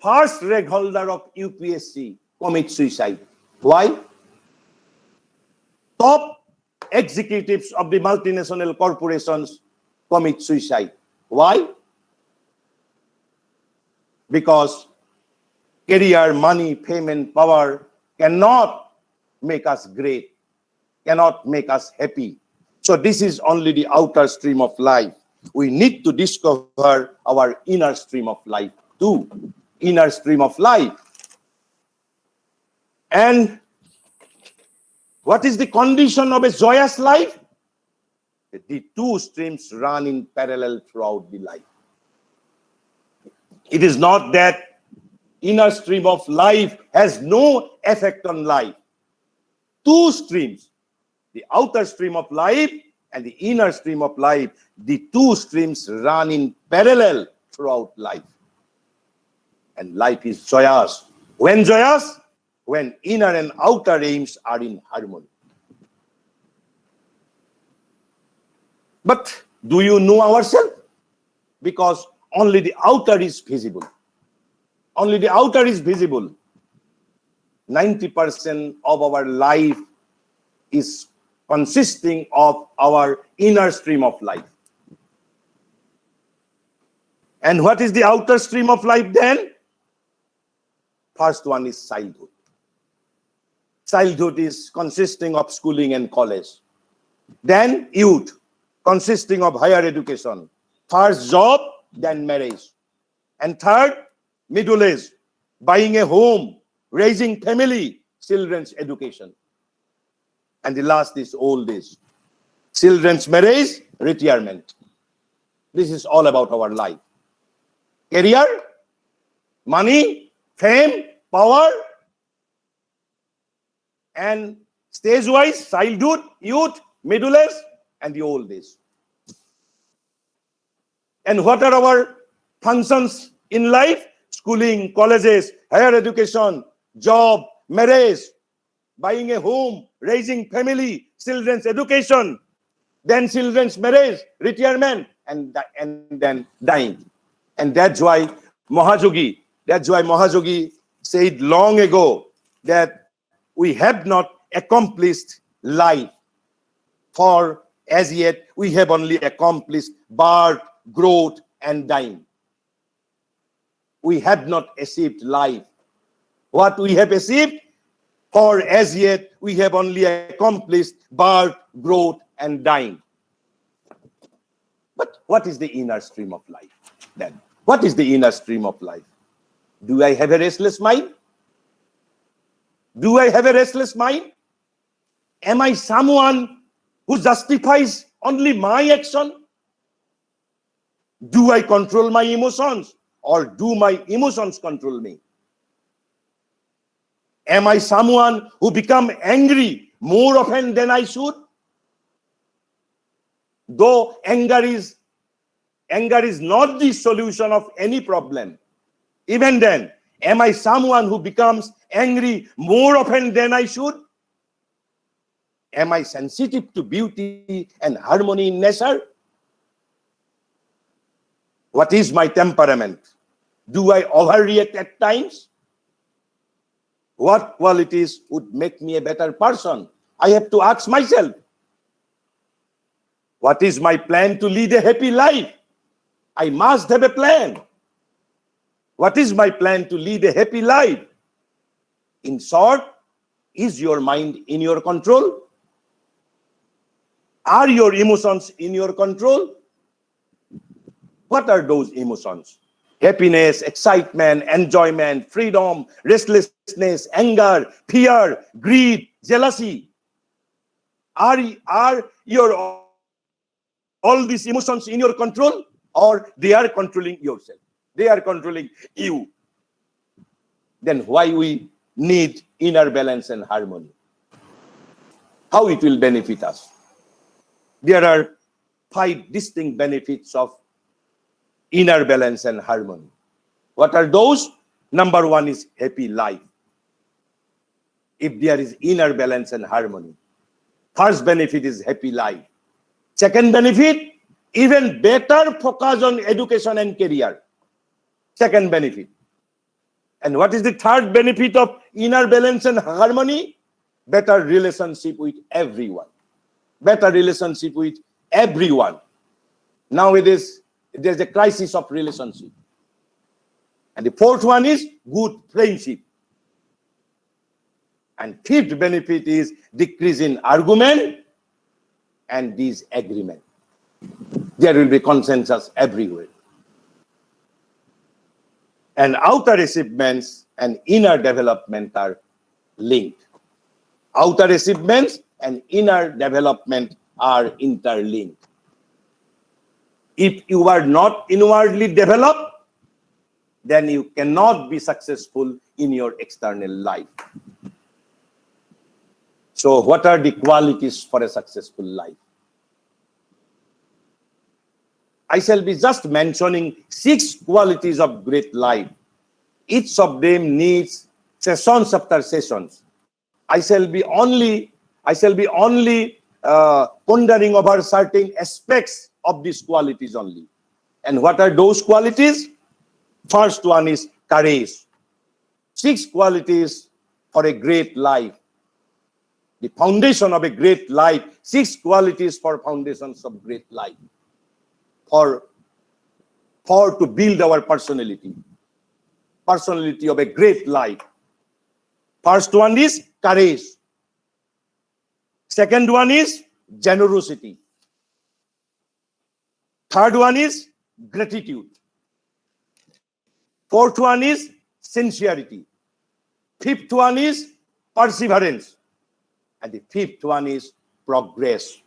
first rank holder of UPSC commits suicide. Why? Top executives of the multinational corporations commit suicide. Why? Because career, money, fame, and power cannot make us great, cannot make us happy. So this is only the outer stream of life. We need to discover our inner stream of life too. Inner stream of life. And what is the condition of a joyous life? The 2 streams run in parallel throughout the life. It is not that inner stream of life has no effect on life. 2 streams, the outer stream of life and the inner stream of life, the 2 streams run in parallel throughout life. And life is joyous. When joyous? When inner and outer aims are in harmony. But do you know ourselves? Because only the outer is visible. Only the outer is visible. 90% of our life is consisting of our inner stream of life. And what is the outer stream of life then? First one is childhood. Childhood is consisting of schooling and college. Then youth, consisting of higher education. First job, then marriage. And third, middle age, buying a home, raising family, children's education. And the last is old age. Children's marriage, retirement. This is all about our life. Career, money, fame, power, and stage-wise, childhood, youth, middle age, and the old age. And what are our functions in life? Schooling, colleges, higher education, job, marriage, buying a home, raising family, children's education, then children's marriage, retirement, and then dying. And that's why Mahayogi said long ago that we have not accomplished life, for as yet we have only accomplished birth, growth, and dying. we have not achieved life. What we have achieved, for as yet we have only accomplished birth, growth, and dying. But what is the inner stream of life then? What is the inner stream of life? Do I have a restless mind? Do I have a restless mind? Am I someone who justifies only my action? Do I control my emotions, or do my emotions control me? Am I someone who become angry more often than I should? Though anger is not the solution of any problem, even then, am I someone who becomes angry more often than I should? Am I sensitive to beauty and harmony in nature? What is my temperament? Do I overreact at times? What qualities would make me a better person? I have to ask myself. What is my plan to lead a happy life? I must have a plan. What is my plan to lead a happy life? In short, is your mind in your control? Are your emotions in your control? What are those emotions? Happiness, excitement, enjoyment, freedom, restlessness, anger, fear, greed, jealousy. Are all these emotions in your control, or they are controlling yourself? They are controlling you. Then why we need inner balance and harmony? How it will benefit us? There are 5 distinct benefits of inner balance and harmony. What are those? Number 1 is happy life. If there is inner balance and harmony, first benefit is happy life. Second benefit, even better focus on education and career. Second benefit. And what is the third benefit of inner balance and harmony? Better relationship with everyone. Better relationship with everyone. Nowadays, there's a crisis of relationship. And the fourth one is good friendship. And fifth benefit is decrease in argument and disagreement. There will be consensus everywhere. And outer achievements and inner development are linked. Outer achievements and inner development are interlinked. If you are not inwardly developed, then you cannot be successful in your external life. So what are the qualities for a successful life? I shall be just mentioning 6 qualities of great life. Each of them needs sessions after sessions. I shall be only pondering over certain aspects of these qualities only. And what are those qualities? First one is courage. 6 qualities for a great life. The foundation of a great life. 6 qualities for foundations of great life. For to build our personality of a great life. First one is courage. Second one is generosity. Third one is gratitude. Fourth one is sincerity. Fifth one is perseverance. And the fifth one is progress.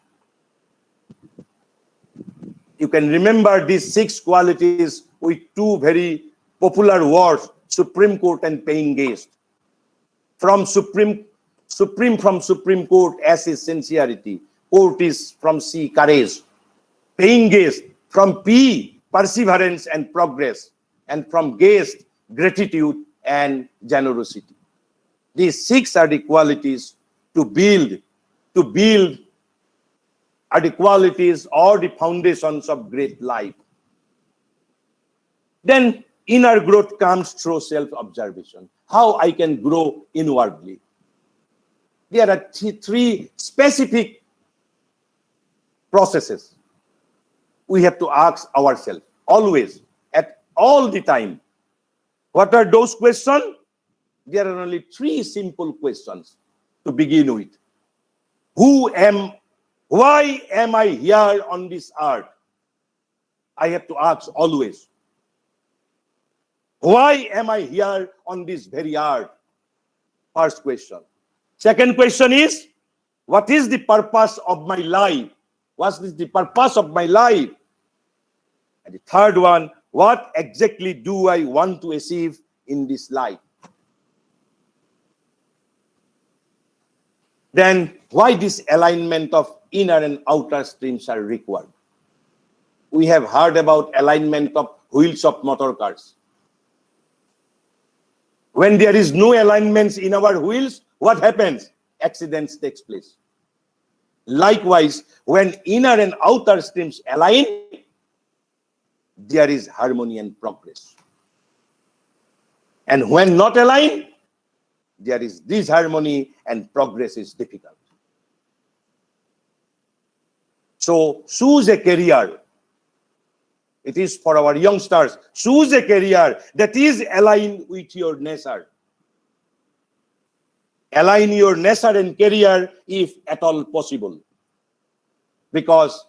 You can remember these 6 qualities with 2 very popular words, Supreme Court and paying guest. From Supreme Court, S is sincerity. Court is from C, courage. Paying guest, from P, perseverance and progress. And from guest, gratitude and generosity. These 6 are the qualities to build are the qualities or the foundations of great life. Then inner growth comes through self-observation. How I can grow inwardly. There are 3 specific processes we have to ask ourselves always, at all the time. What are those questions? There are only three simple questions to begin with. Why am I here on this earth? I have to ask always. Why am I here on this very earth? First question. Second question is, what is the purpose of my life? What is the purpose of my life? And the third one, what exactly do I want to achieve in this life? Then why this alignment of inner and outer streams are required? We have heard about alignment of wheels of motor cars. When there is no alignments in our wheels, what happens? Accidents takes place. Likewise, when inner and outer streams align, there is harmony and progress. And when not aligned, there is disharmony and progress is difficult. So choose a career. It is for our youngsters. Choose a career that is aligned with your nature. Align your nature and career if at all possible. Because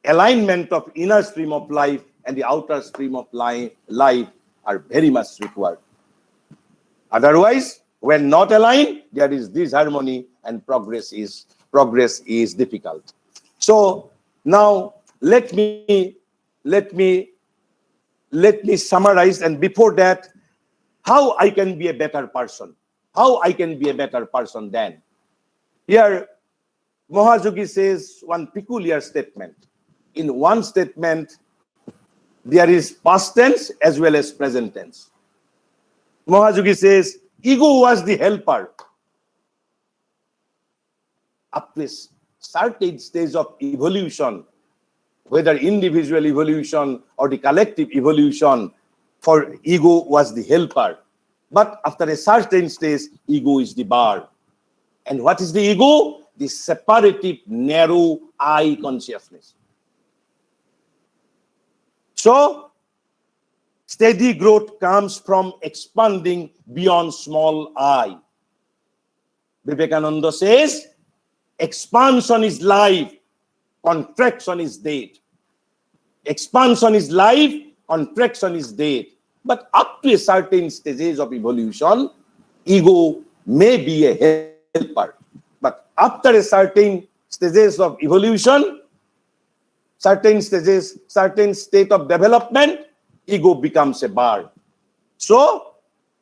alignment of inner stream of life and the outer stream of life are very much required. Otherwise, when not aligned, there is disharmony and progress is difficult. So now let me summarize, and before that, how I can be a better person. How I can be a better person then. Here, Mahayogi says one peculiar statement. In one statement, there is past tense as well as present tense. Mahayogi says, ego was the helper. Up to a certain stage of evolution, whether individual evolution or the collective evolution, for ego was the helper. But after a certain stage, ego is the bar. And what is the ego? The separative, narrow I consciousness. So, steady growth comes from expanding beyond small I. Vivekananda says, expansion is life, contraction is death. Expansion is life, contraction is death. But up to a certain stages of evolution, ego may be a helper. But after a certain stages of evolution, certain state of development, ego becomes a bar. So,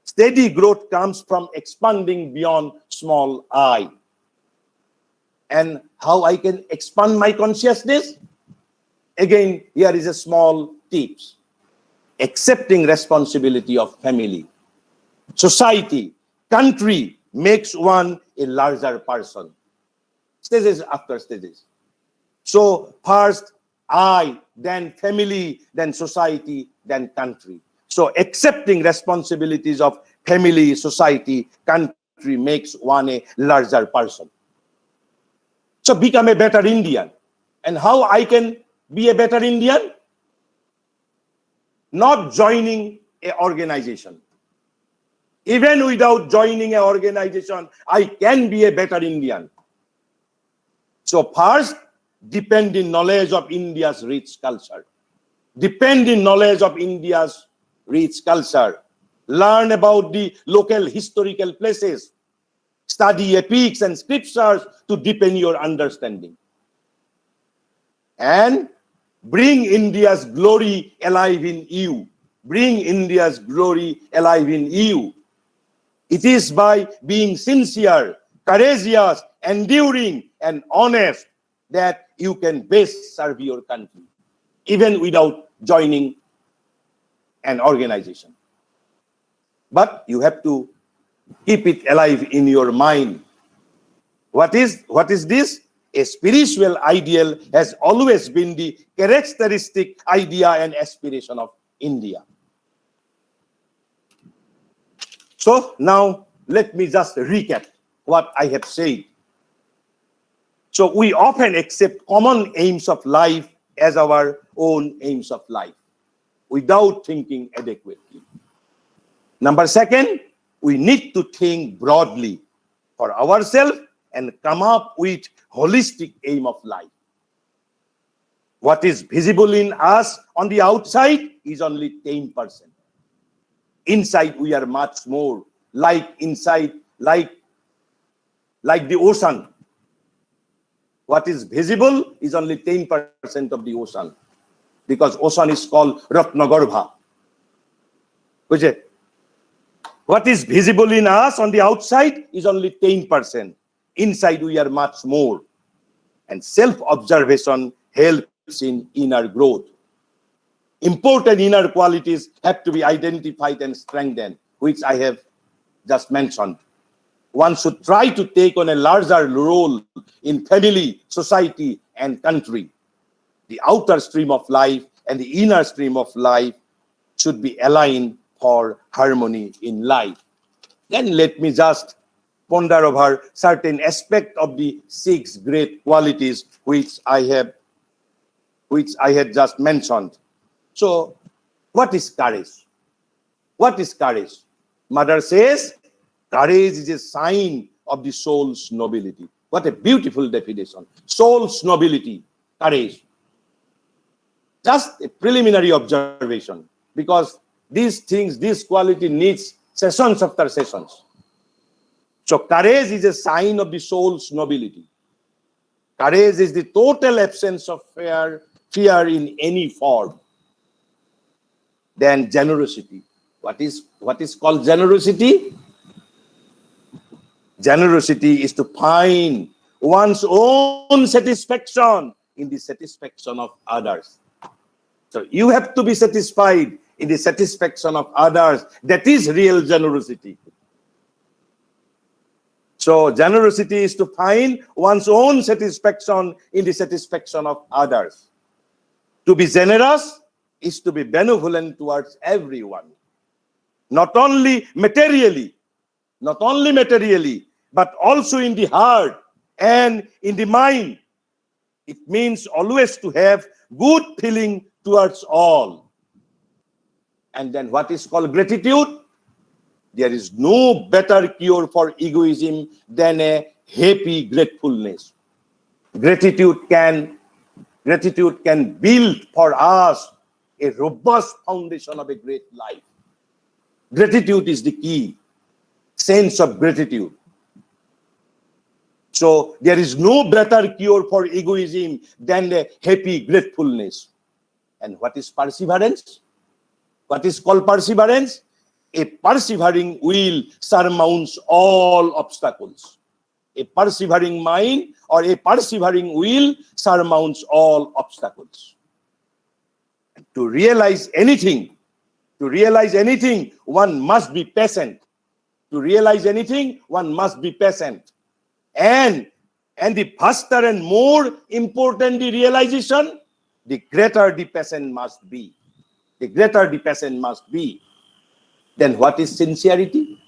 steady growth comes from expanding beyond small I. And how I can expand my consciousness? Again, here is a small tips. Accepting responsibility of family, society, country makes one a larger person. Stages after stages. So first I, then family, then society, then country. So accepting responsibilities of family, society, country makes one a larger person. So become a better Indian. And how I can be a better Indian? Not joining an organization. Even without joining an organization, I can be a better Indian. So first, depend in knowledge of India's rich culture. Depend in knowledge of India's rich culture. Learn about the local historical places. Study epics and scriptures to deepen your understanding. And bring India's glory alive in you. Bring India's glory alive in you. It is by being sincere, courageous, enduring, and honest that you can best serve your country, even without joining an organization. But you have to keep it alive in your mind. What is this? A spiritual ideal has always been the characteristic idea and aspiration of India. So now let me just recap what I have said. So we often accept common aims of life as our own aims of life without thinking adequately. Number second, we need to think broadly for ourselves and come up with holistic aim of life. What is visible in us on the outside is only 10%. Inside we are much more, like inside, like the ocean. What is visible is only 10% of the ocean, because ocean is called Ratnagarbha. Which is, what is visible in us on the outside is only 10%. Inside we are much more. And self-observation helps in inner growth. Important inner qualities have to be identified and strengthened, which I have just mentioned. One should try to take on a larger role in family, society, and country. The outer stream of life and the inner stream of life should be aligned for harmony in life. Then let me just ponder over certain aspect of the 6 great qualities which I had just mentioned. So, what is courage? What is courage? Mother says, courage is a sign of the soul's nobility. What a beautiful definition. Soul's nobility, courage. Just a preliminary observation, because these things, this quality needs sessions after sessions. So courage is a sign of the soul's nobility. Courage is the total absence of fear in any form. Then generosity. What is called generosity? Generosity is to find one's own satisfaction in the satisfaction of others. So you have to be satisfied in the satisfaction of others. That is real generosity. So generosity is to find one's own satisfaction in the satisfaction of others. To be generous is to be benevolent towards everyone. Not only materially, but also in the heart and in the mind. It means always to have good feeling towards all. And then what is called gratitude? There is no better cure for egoism than a happy gratefulness. Gratitude can build for us a robust foundation of a great life. Gratitude is the key. Sense of gratitude. So there is no better cure for egoism than a happy gratefulness. And what is perseverance? What is called perseverance? A persevering will surmounts all obstacles. A persevering mind or a persevering will surmounts all obstacles. And to realize anything, one must be patient. To realize anything, one must be patient. And the faster and more important the realization, the greater the patience must be. The greater the patience must be. Then what is sincerity?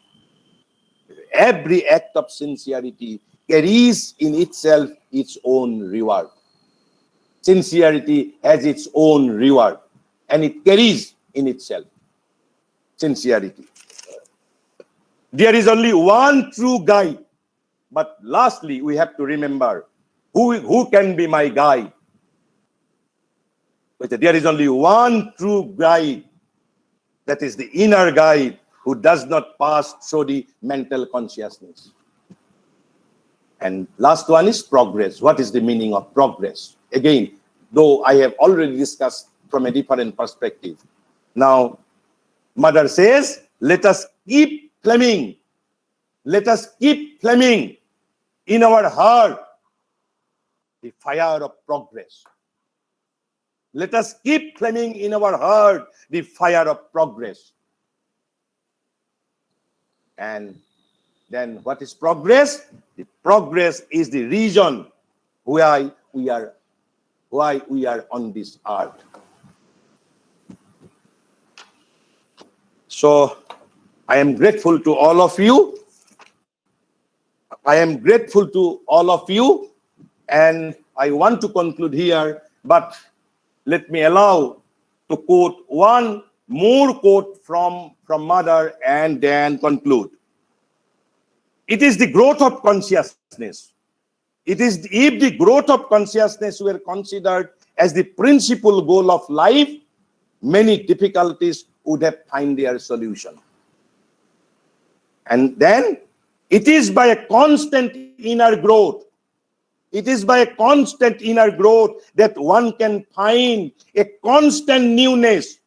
Every act of sincerity carries in itself its own reward. Sincerity has its own reward, and it carries in itself sincerity. There is only one true guide, but lastly, we have to remember who can be my guide. But there is only one true guide, that is the inner guide, who does not pass through the mental consciousness. And last one is progress. What is the meaning of progress? Again, though I have already discussed from a different perspective. Now, Mother says, let us keep flaming. Let us keep flaming in our heart the fire of progress. Let us keep flaming in our heart the fire of progress. And then what is progress? The progress is the reason why we are on this earth. So I am grateful to all of you. And I want to conclude here, but let me allow to quote one more quote from mother and then conclude. It is the growth of consciousness. It is if the growth of consciousness were considered as the principal goal of life, many difficulties would have found their solution. And then it is by a constant inner growth. It is by a constant inner growth that one can find a constant newness,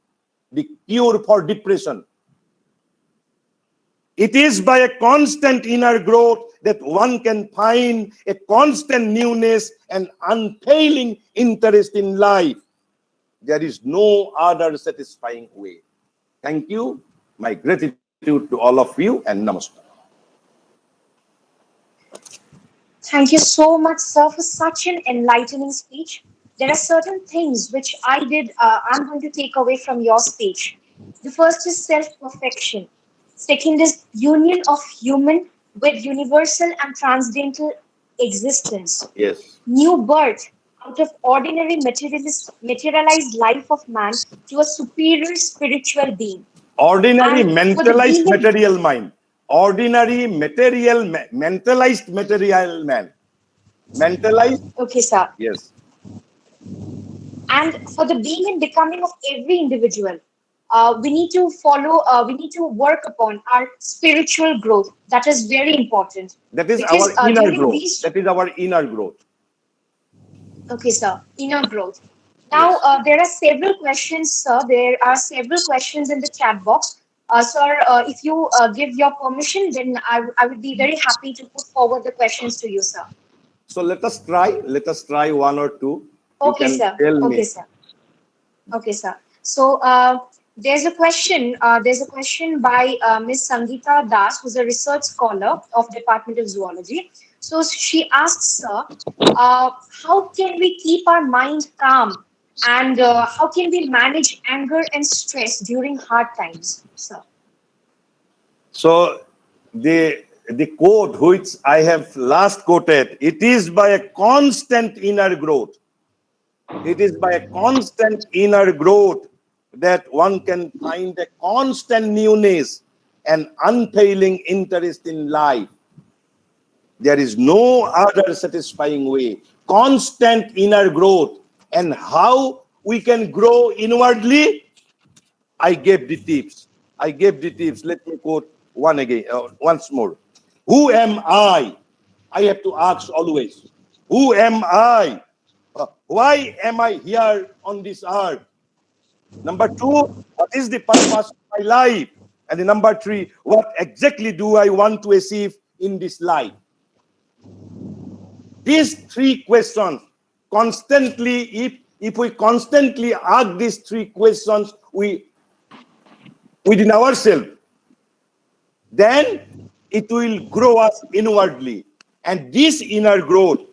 the cure for depression. It is by a constant inner growth that one can find a constant newness and unfailing interest in life. There is no other satisfying way. Thank you. My gratitude to all of you, and namaskar. Thank you so much, sir, for such an enlightening speech. There are certain things which I'm going to take away from your speech. The first is self-perfection. Second is union of human with universal and transcendental existence. Yes. New birth out of ordinary materialized life of man to a superior spiritual being. Ordinary And for the mentalized being- material mind. Ordinary material, mentalized material man. Mentalized, Okay, sir. yes. And for the being and becoming of every individual, we need to work upon our spiritual growth. That is very important. That is Because, our inner during growth. these- That is our inner growth. Okay, sir. Inner growth. Now, there are several questions, sir. There are several questions in the chat box. Sir, if you give your permission, then I would be very happy to put forward the questions to you, sir. So let us try one or two. You Okay, can sir. tell Okay, me. sir. Okay, sir. So there's a question. There's a question by Ms. Sangeeta Das, who's a research scholar of Department of Zoology. So she asks, sir, how can we keep our mind calm, and how can we manage anger and stress during hard times, sir? So the quote which I have last quoted, it is by a constant inner growth. It is by a constant inner growth that one can find a constant newness and unfailing interest in life. There is no other satisfying way. Constant inner growth. And how we can grow inwardly? I gave the tips. Let me quote once more. Who am I? I have to ask always. Who am I? Why am I here on this earth? Number two, what is the purpose of my life? And the number three, what exactly do I want to achieve in this life? These three questions, constantly, if we constantly ask these three questions within ourselves, then it will grow us inwardly. And this inner growth,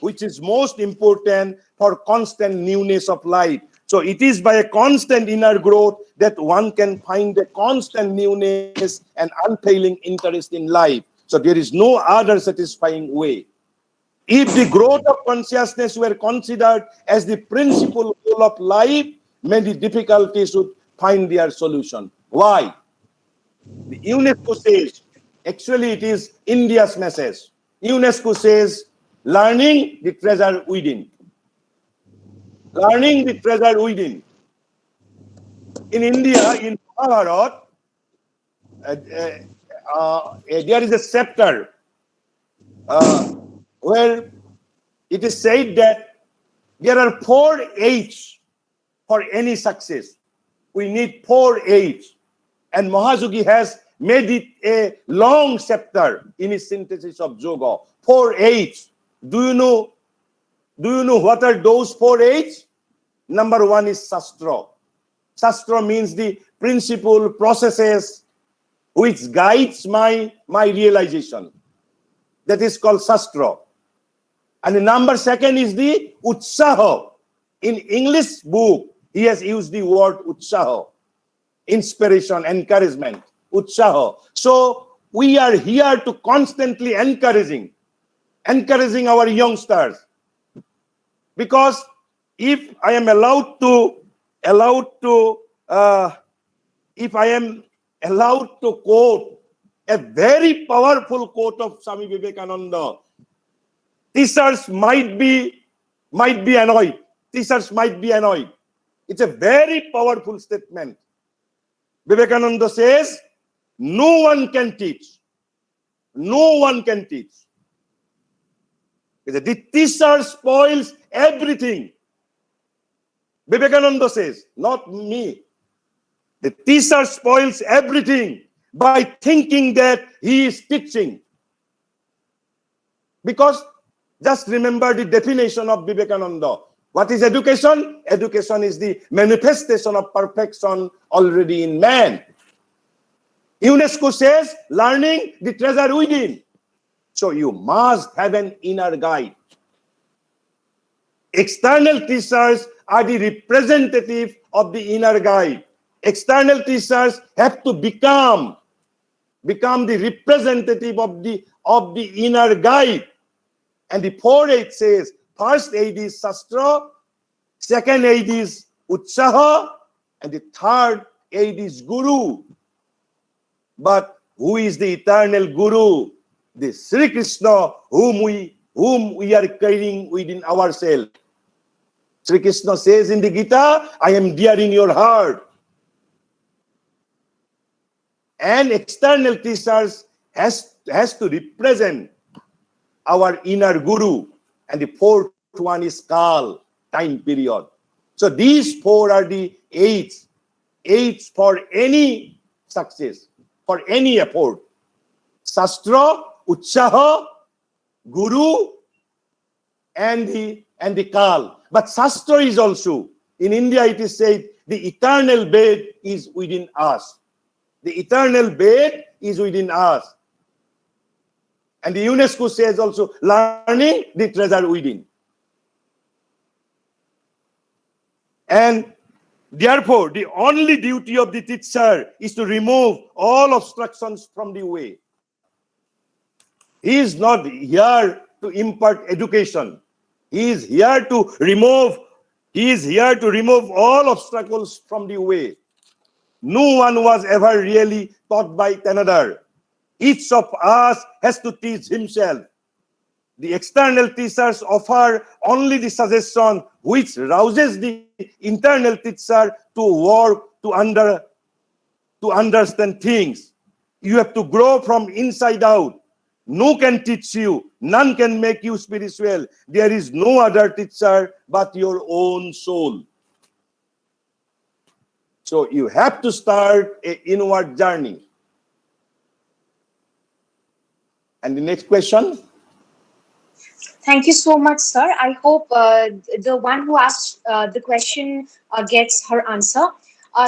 which is most important for constant newness of life. So it is by a constant inner growth that one can find a constant newness and unfailing interest in life. So there is no other satisfying way. If the growth of consciousness were considered as the principal goal of life, many difficulties would find their solution. Why? The UNESCO says, actually it is India's message. UNESCO says, learning the treasure within. Learning the treasure within. In India, in Mahabharata, there is a chapter where it is said that there are 4 H's for any success. We need 4 H's. And Mahayogi has made it a long chapter in his synthesis of yoga. 4 H's. Do you know what are those 4 H's? Number 1 is Shastra. Shastra means the principle, processes which guides my realization. That is called Shastra. And the number 2 is the Utsaha. In English book, he has used the word Utsaha. Inspiration, encouragement, Utsaha. So we are here to constantly encouraging our youngsters. Because if I am allowed to allowed to, if I am allowed to quote a very powerful quote of Swami Vivekananda, teachers might be annoyed. Teachers might be annoyed. It's a very powerful statement. Vivekananda says, no one can teach. No one can teach. The teacher spoils everything. Vivekananda says, not me. The teacher spoils everything by thinking that he is teaching. Because just remember the definition of Vivekananda. What is education? Education is the manifestation of perfection already in man. UNESCO says, learning the treasure within. So you must have an inner guide. External teachers are the representative of the inner guide. External teachers have to become the representative of the inner guide. And the 4-8 says, first aid is Shastra, second aid is Utsaha, and the third aid is Guru. But who is the eternal Guru? The Sri Krishna whom we are carrying within ourselves. Sri Krishna says in the Gita, I am dear in your heart. And external teachers has to represent our inner Guru. And the 4th one is Kal, time period. So these 4 are the aids for any success, for any effort. Shastra, Utsaha, Guru, and the Kal. But Shastra is also, in India it is said, the eternal bed is within us. The eternal bed is within us. And the UNESCO says also, learning the treasure within. And therefore, the only duty of the teacher is to remove all obstructions from the way. He is not here to impart education. He is here to remove all obstacles from the way. No one was ever really taught by another. Each of us has to teach himself. The external teachers offer only the suggestion which rouses the internal teacher to work, to understand things. You have to grow from inside out. No can teach you, none can make you spiritual. There is no other teacher but your own soul. So you have to start an inward journey. And the next question? Thank you so much, sir. I hope the one who asked the question gets her answer.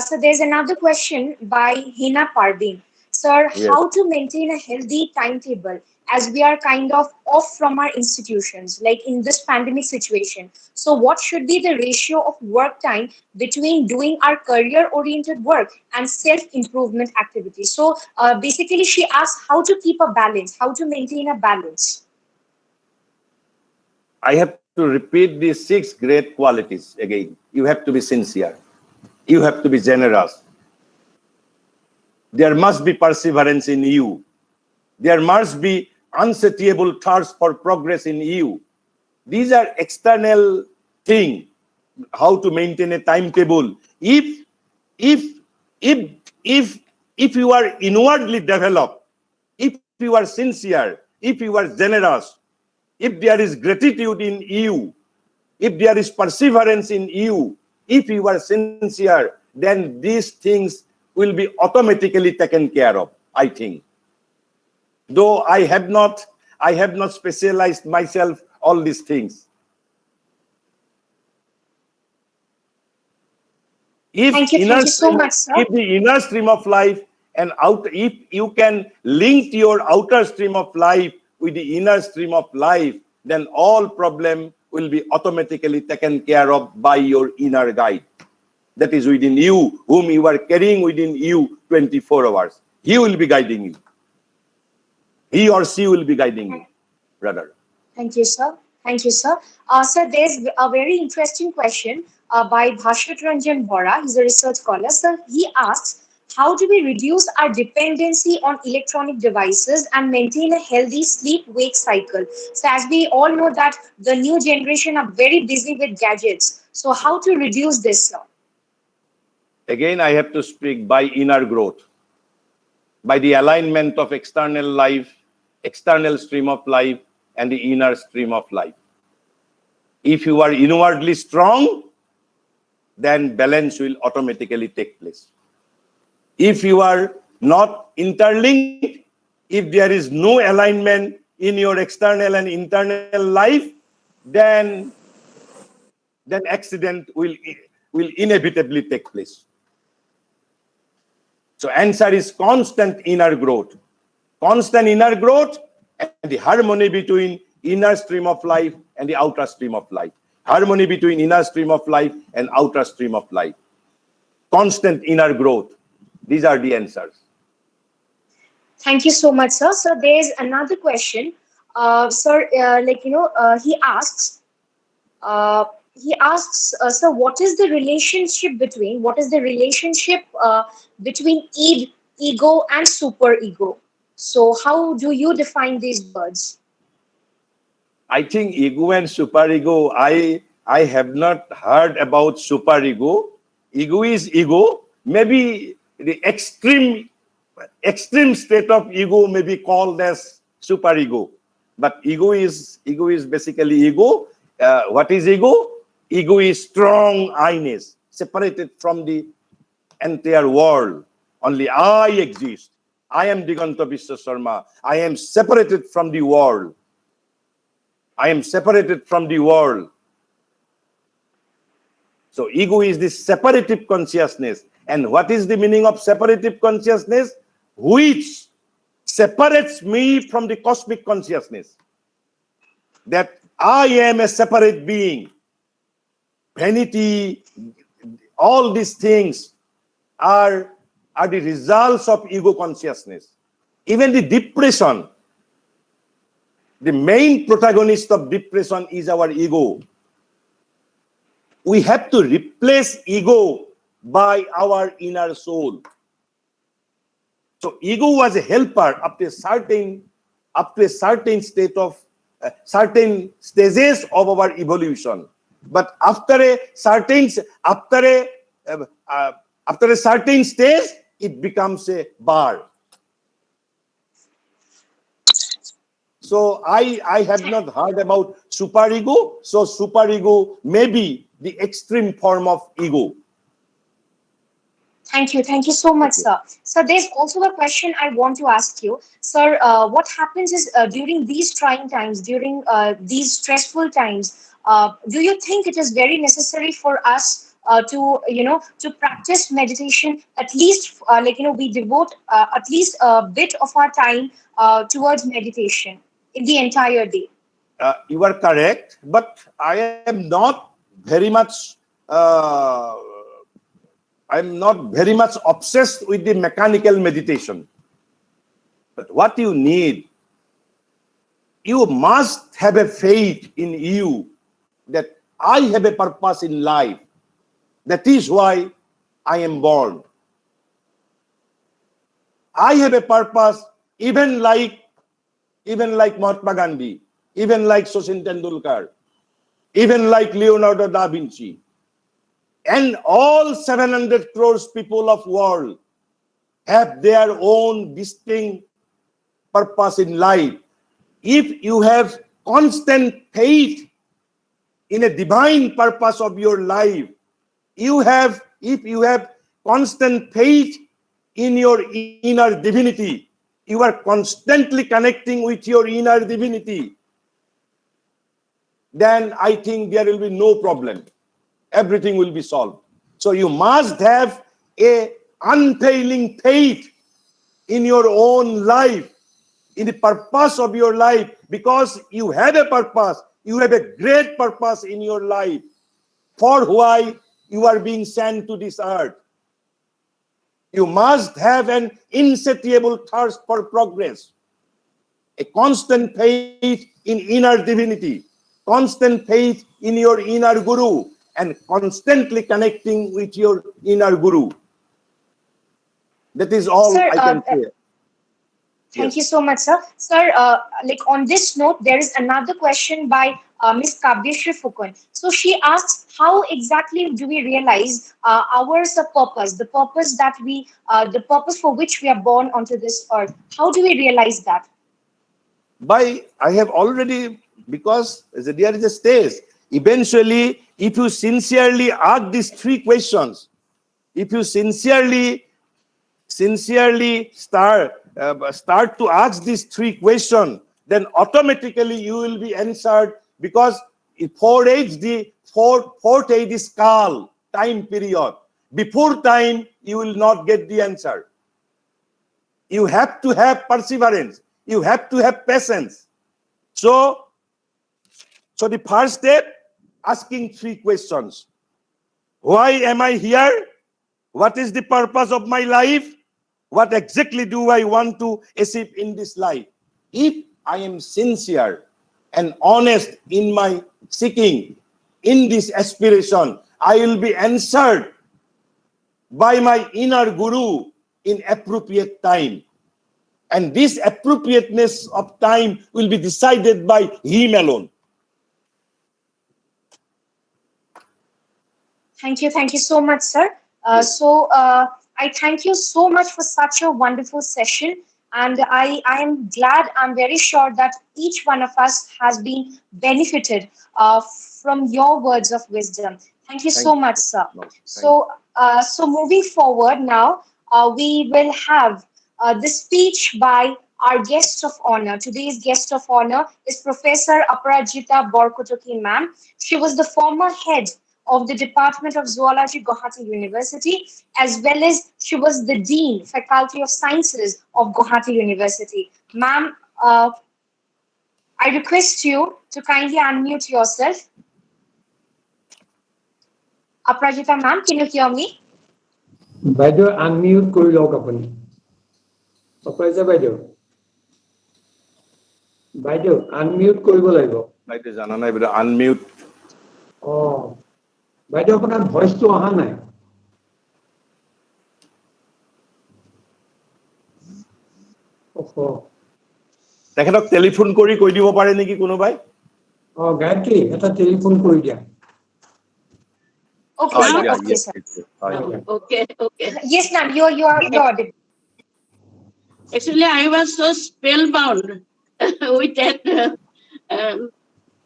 So there's another question by Hina Parveen. Sir, Yes. how to maintain a healthy timetable as we are kind of off from our institutions, like in this pandemic situation? So what should be the ratio of work time between doing our career-oriented work and self-improvement activities? So basically, she asked how to keep a balance, how to maintain a balance. I have to repeat these 6 great qualities again. You have to be sincere. You have to be generous. There must be perseverance in you. There must be unsatiable thirst for progress in you. These are external things. How to maintain a timetable. If you are inwardly developed, if you are sincere, if you are generous, if there is gratitude in you, if there is perseverance in you, if you are sincere, then these things will be automatically taken care of, I think. Though I have not specialized myself all these things. Thank you so much, sir. If the inner stream of life and if you can link your outer stream of life with the inner stream of life, then all problem will be automatically taken care of by your inner guide. That is within you, whom you are carrying within you 24 hours. He will be guiding you. He or she will be guiding you, brother. Thank you, sir. Thank you, sir. Sir, there's a very interesting question by Bhashwat Ranjan Bora. He's a research scholar. So he asks, how do we reduce our dependency on electronic devices and maintain a healthy sleep-wake cycle? So as we all know that the new generation are very busy with gadgets. So how to reduce this, sir? Again, I have to speak by inner growth, by the alignment of external life, external stream of life, and the inner stream of life. If you are inwardly strong, then balance will automatically take place. If you are not interlinked, if there is no alignment in your external and internal life, then accident will inevitably take place. So answer is constant inner growth. Constant inner growth and the harmony between inner stream of life and the outer stream of life. Harmony between inner stream of life and outer stream of life. Constant inner growth. These are the answers. Thank you so much, sir. So there's another question. Sir, he asks, sir, what is the relationship between ego and superego? So how do you define these words? I think ego and superego, I have not heard about superego. Ego is ego. Maybe the extreme state of ego may be called as superego. But ego is basically ego. What is ego? Ego is strong I-ness, separated from the entire world. Only I exist. I am Diganta Biswa Sharma. I am separated from the world. I am separated from the world. So ego is this separative consciousness. And what is the meaning of separative consciousness? Which separates me from the cosmic consciousness. That I am a separate being. Vanity, all these things are the results of ego consciousness. Even the depression, the main protagonist of depression is our ego. We have to replace ego by our inner soul. So ego was a helper up to a certain state of certain stages of our evolution. But after a certain stage, it becomes a bar. So I have not heard about superego. So superego may be the extreme form of ego. Thank you so much, sir. So there's also a question I want to ask you, sir. What happens is during these trying times, during these stressful times, do you think it is very necessary for us to practice meditation? At least, we devote at least a bit of our time towards meditation in the entire day. You are correct, but I am not very much. I'm not very much obsessed with the mechanical meditation. But what you need, you must have a faith in you that I have a purpose in life. That is why I am born. I have a purpose, even like Mahatma Gandhi, even like Sachin Tendulkar, even like Leonardo da Vinci. And all 700 crores people of world have their own distinct purpose in life. If you have constant faith in a divine purpose of your life, if you have constant faith in your inner divinity, you are constantly connecting with your inner divinity, then I think there will be no problem. Everything will be solved. So you must have a unfailing faith in your own life, in the purpose of your life, because you have a purpose. You have a great purpose in your life for why you are being sent to this earth. You must have an insatiable thirst for progress, a constant faith in inner divinity, constant faith in your inner guru, and constantly connecting with your inner guru. That is all Sir, I can say. Thank Yes. you so much, sir. Sir, like on this note, there is another question by Ms. Kavyashri Fukun. So she asks, how exactly do we realize ours a purpose, the purpose for which we are born onto this earth? How do we realize that? I have already, because there is a stage. Eventually, if you sincerely ask these three questions, if you sincerely start to ask these three questions, then automatically you will be answered, because fourth age is Kal, time period. Before time, you will not get the answer. You have to have perseverance. You have to have patience. So the first step, asking three questions. Why am I here? What is the purpose of my life? What exactly do I want to achieve in this life? If I am sincere and honest in my seeking, in this aspiration, I will be answered by my inner guru in appropriate time. And this appropriateness of time will be decided by him alone. Thank you so much, sir. I thank you so much for such a wonderful session. And I'm glad, I'm very sure that each one of us has been benefited from your words of wisdom. Thank you so much, sir. So moving forward now, we will have the speech by our guest of honor. Today's guest of honor is Professor Aparajita Borkotoki, ma'am. She was the former head of the Department of Zoology, Guwahati University, as well as she was the Dean, Faculty of Sciences of Guwahati University. Ma'am, I request you to kindly unmute yourself. Aparajita ma'am, can you hear me? বাইদেউ unmute কৰি লওক আপুনি অপৰাজিতা বাইদেউ unmute কৰিব লাগিব বাইদেউ জানা নাই বাইদেউ আনমিউট বাইদেউ আপোনাৰ ভইচটো অহা নাই তেখেতক টেলিফোন কৰি কৈ দিব পাৰে নেকি কোনোবাই গায়ত্ৰী এটা টেলিফোন কৰি দিয়া Okay, sir. Okay. Yes, ma'am, you're audible. Actually, I was so spellbound with that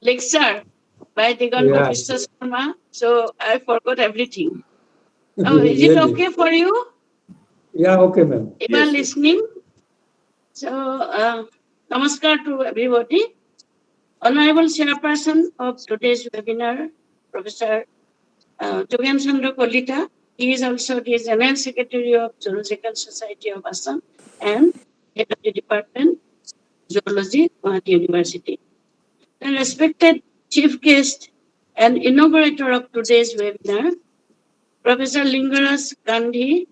lecture by Diganta Vishwa Sharma, so I forgot everything. Is it okay for you? Yeah, okay, ma'am. If you are listening, so namaskar to everybody. Honorable Chairperson of today's webinar, Professor Jogen Chandra Kolita. He is also the General Secretary of Zoological Society of Assam and Head of the Department Zoology, Guwahati University. And respected Chief Guest and inaugurator of today's webinar, Professor Lingaraj Gandhi,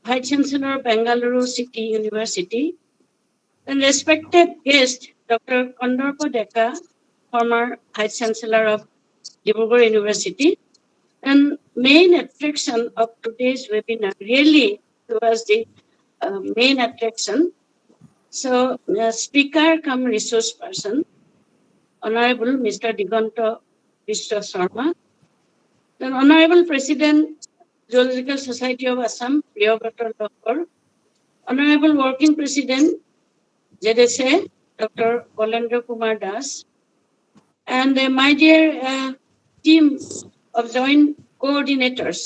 Vice Chancellor, Bengaluru City University. And respected guest, Dr. Kondorpo Deka, former Vice Chancellor of Dibrugarh University. And main attraction of today's webinar really was the main attraction. So, speaker come resource person, Honorable Mr. Diganta Vishwa Sharma, then Honorable President, Zoological Society of Assam, Priyabrata Lakkar, Honorable Working President, ZSA, Dr. Balendra Kumar Das, and my dear team of joint coordinators,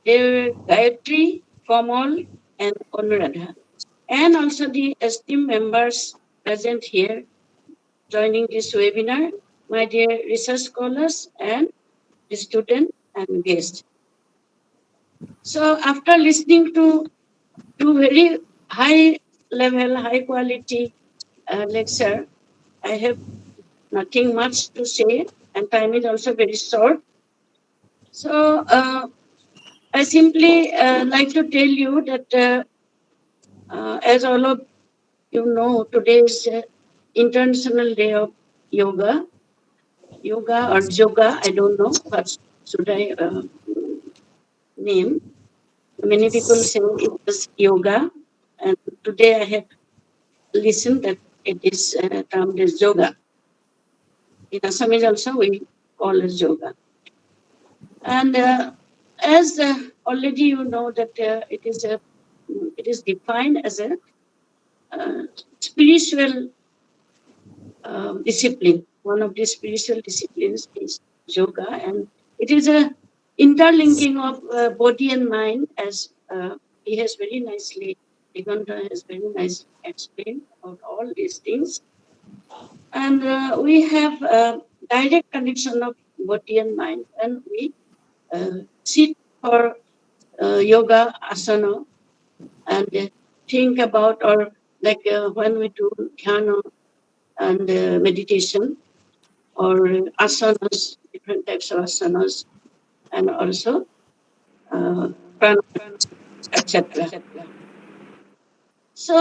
they were Gayatri, Kamal, and Anuradha, and also the esteemed members present here joining this webinar, my dear research scholars and the student and guests. So after listening to very high level, high quality lecture, I have nothing much to say, and time is also very short. So I simply like to tell you that as all of you know, today is International Day of Yoga or Yoga, I don't know, but should I name? Many people say it was yoga, and today I have listened that it is termed as yoga. In Assamese also we call it yoga. And as already you know that it is defined as a spiritual discipline. One of the spiritual disciplines is yoga, and it is a interlinking of body and mind, as he has very nicely, Diganta has very nicely explained about all these things. And we have a direct connection of body and mind, and we sit for yoga asana and think about, or like when we do dhyana and meditation, or asanas, different types of asanas, and also pranayama, etc. So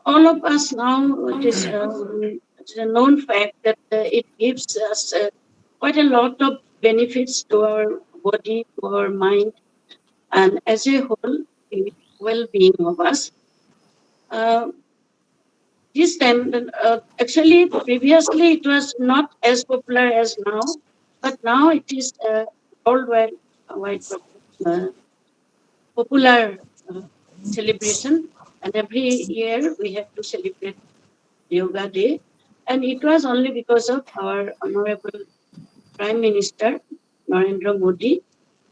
all of us now, it is a known fact that it gives us quite a lot of benefits to our body, to our mind, and as a whole, the well-being of us. This time, actually, previously it was not as popular as now, but now it is worldwide popular celebration, and every year we have to celebrate Yoga Day, and it was only because of our Honorable Prime Minister Narendra Modi.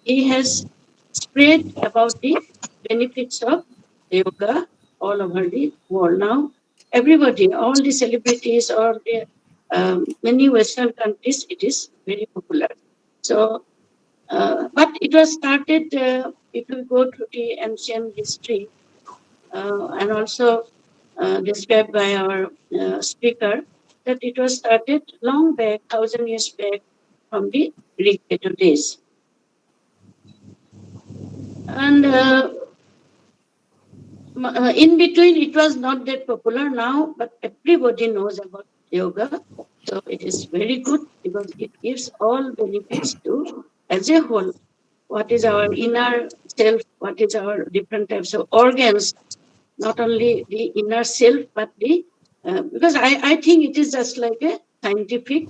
He has spread about the benefits of yoga all over the world. Now, everybody, all the celebrities, or the many Western countries, it is very popular. So, but it was started, if you go to the ancient history, and also described by our speaker, that it was started long back, 1,000 years back, from the Greek days. And in between, it was not that popular now, but everybody knows about yoga. So it is very good because it gives all benefits to, as a whole, what is our inner self, what is our different types of organs, not only the inner self, but the, because I think it is just like a scientific,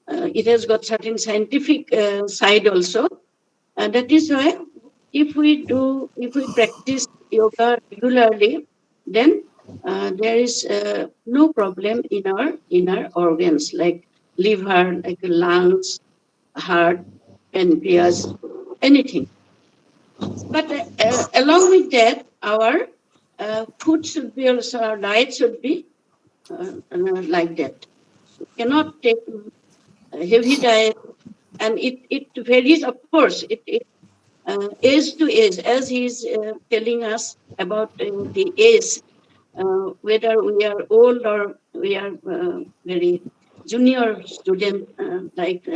it has got certain scientific side also. And that is why if we practice yoga regularly, then there is no problem in our inner organs like liver, like lungs, heart, pancreas, anything. But along with that, our food should be also, our diet should be like that. So cannot take a heavy diet, and it varies, of course, age to age, as he is telling us about the age, whether we are old or we are very junior student, like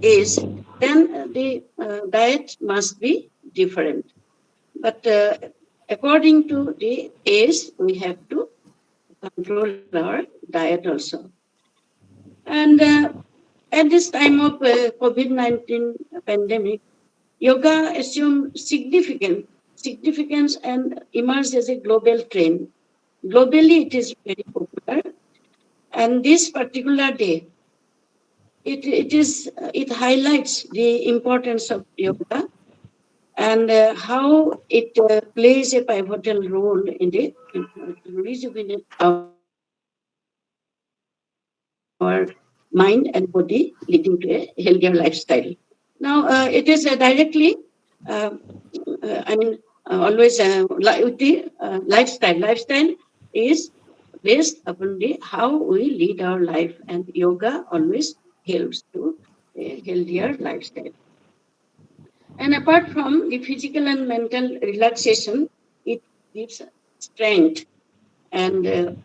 age, then the diet must be different. But according to the age, we have to control our diet also. And at this time of COVID-19 pandemic, yoga assumed significance and emerged as a global trend. Globally, it is very popular. And this particular day, it highlights the importance of yoga and how it plays a pivotal role in the rejuvenate our mind and body, leading to a healthier lifestyle. Now, it is directly, always with the lifestyle. Lifestyle is based upon the how we lead our life, and yoga always helps to a healthier lifestyle. And apart from the physical and mental relaxation, it gives strength and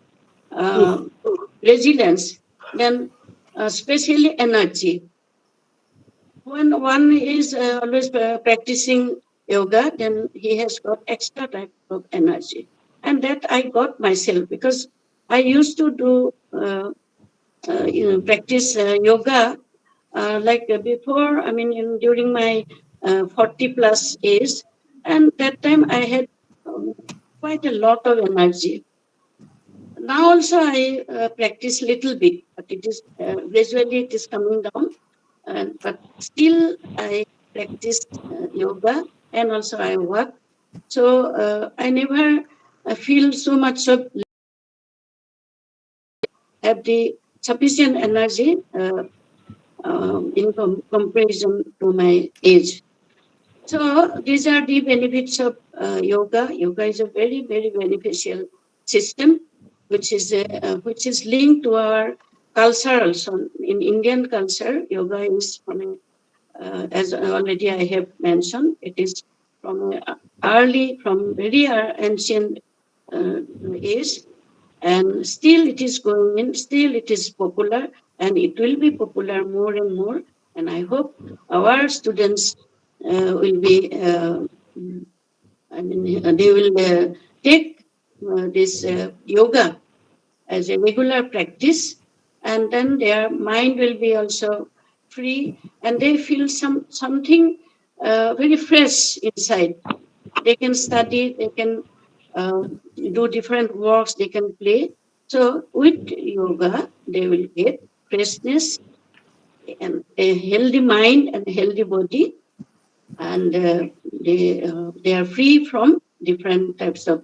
resilience, then especially energy. When one is always practicing yoga, then he has got extra type of energy. And that I got myself, because I used to do practice yoga before. I mean, during my 40 plus age, and that time I had quite a lot of energy. Now also I practice little bit, but it is gradually it is coming down. But still I practice yoga, and also I work. So I never feel so much of have the sufficient energy in comparison to my age. So these are the benefits of yoga. Yoga is a very, very beneficial system, which is linked to our culture also. In Indian culture, yoga is as already I have mentioned, it is from very ancient age, and still it is going in, still it is popular, and it will be popular more and more. And I hope our students will be, they will take this yoga as a regular practice, and then their mind will be also free, and they feel something very fresh inside. They can study, they can do different works, they can play. So with yoga, they will get freshness and a healthy mind and a healthy body, and they are free from different types of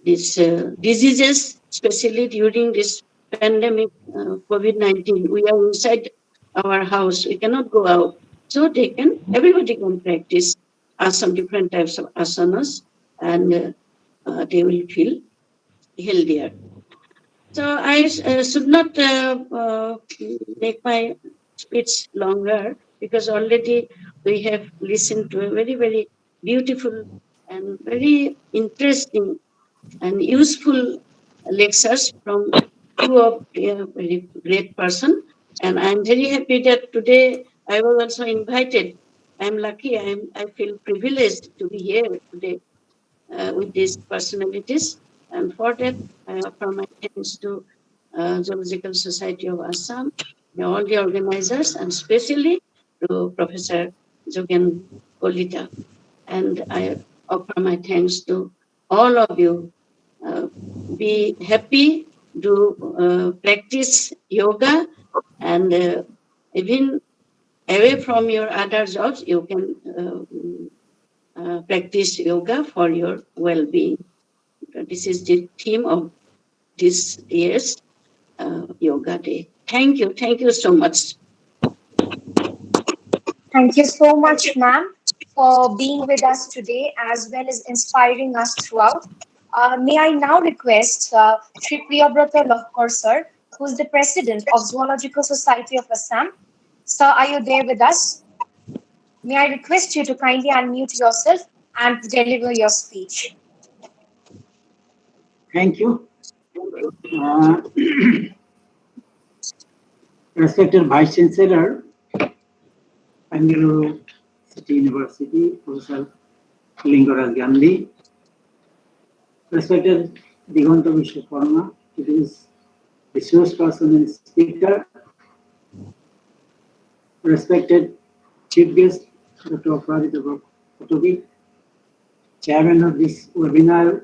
these diseases, especially during this pandemic, COVID-19. We are inside our house, we cannot go out. So everybody can practice some different types of asanas, and they will feel healthier. So I should not make my speech longer, because already we have listened to a very, very beautiful and very interesting and useful lectures from two of a very great person. And I'm very happy that today I was also invited. I'm lucky. I feel privileged to be here today with these personalities. And for that, I offer my thanks to Zoological Society of Assam, all the organizers, and especially to Professor Jogen Kolita. And I offer my thanks to all of you. Be happy, do practice yoga, and even away from your other jobs, you can practice yoga for your well-being. This is the theme of this year's Yoga Day. Thank you so much. Thank you so much, ma'am, for being with us today as well as inspiring us throughout. May I now request Shri Priyabrata Lohkar sir, who is the president of Zoological Society of Assam. Sir, are you there with us? May I request you to kindly unmute yourself and deliver your speech. Thank you. Respected Vice Chancellor, Bangalore City University, Professor Lingaraj Gandhi, respected Diganta Vishwakarma, it is resource person and speaker, respected Chief Guest, Dr. Aparajita Patogi, Chairman of this webinar,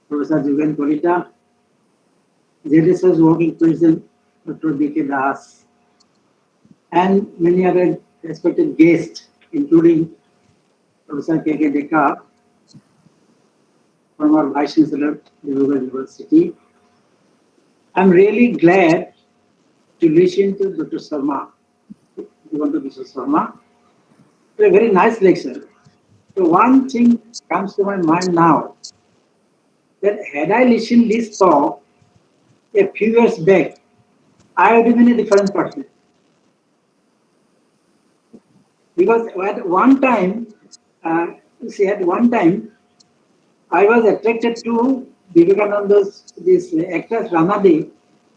Professor Jogen Kolita, ZSS Working President, Dr. B.K. Das, and many other respected guests, including Professor K.K. Deka, former Vice Chancellor, Divrugarh University. I'm really glad to listen to Dr. Sharma, Mr. Sharma. It's a very nice lecture. So one thing comes to my mind now, that had I listened this talk a few years back, I would have been a different person. Because at one time, I was attracted to Vivekananda's, this actress Ramade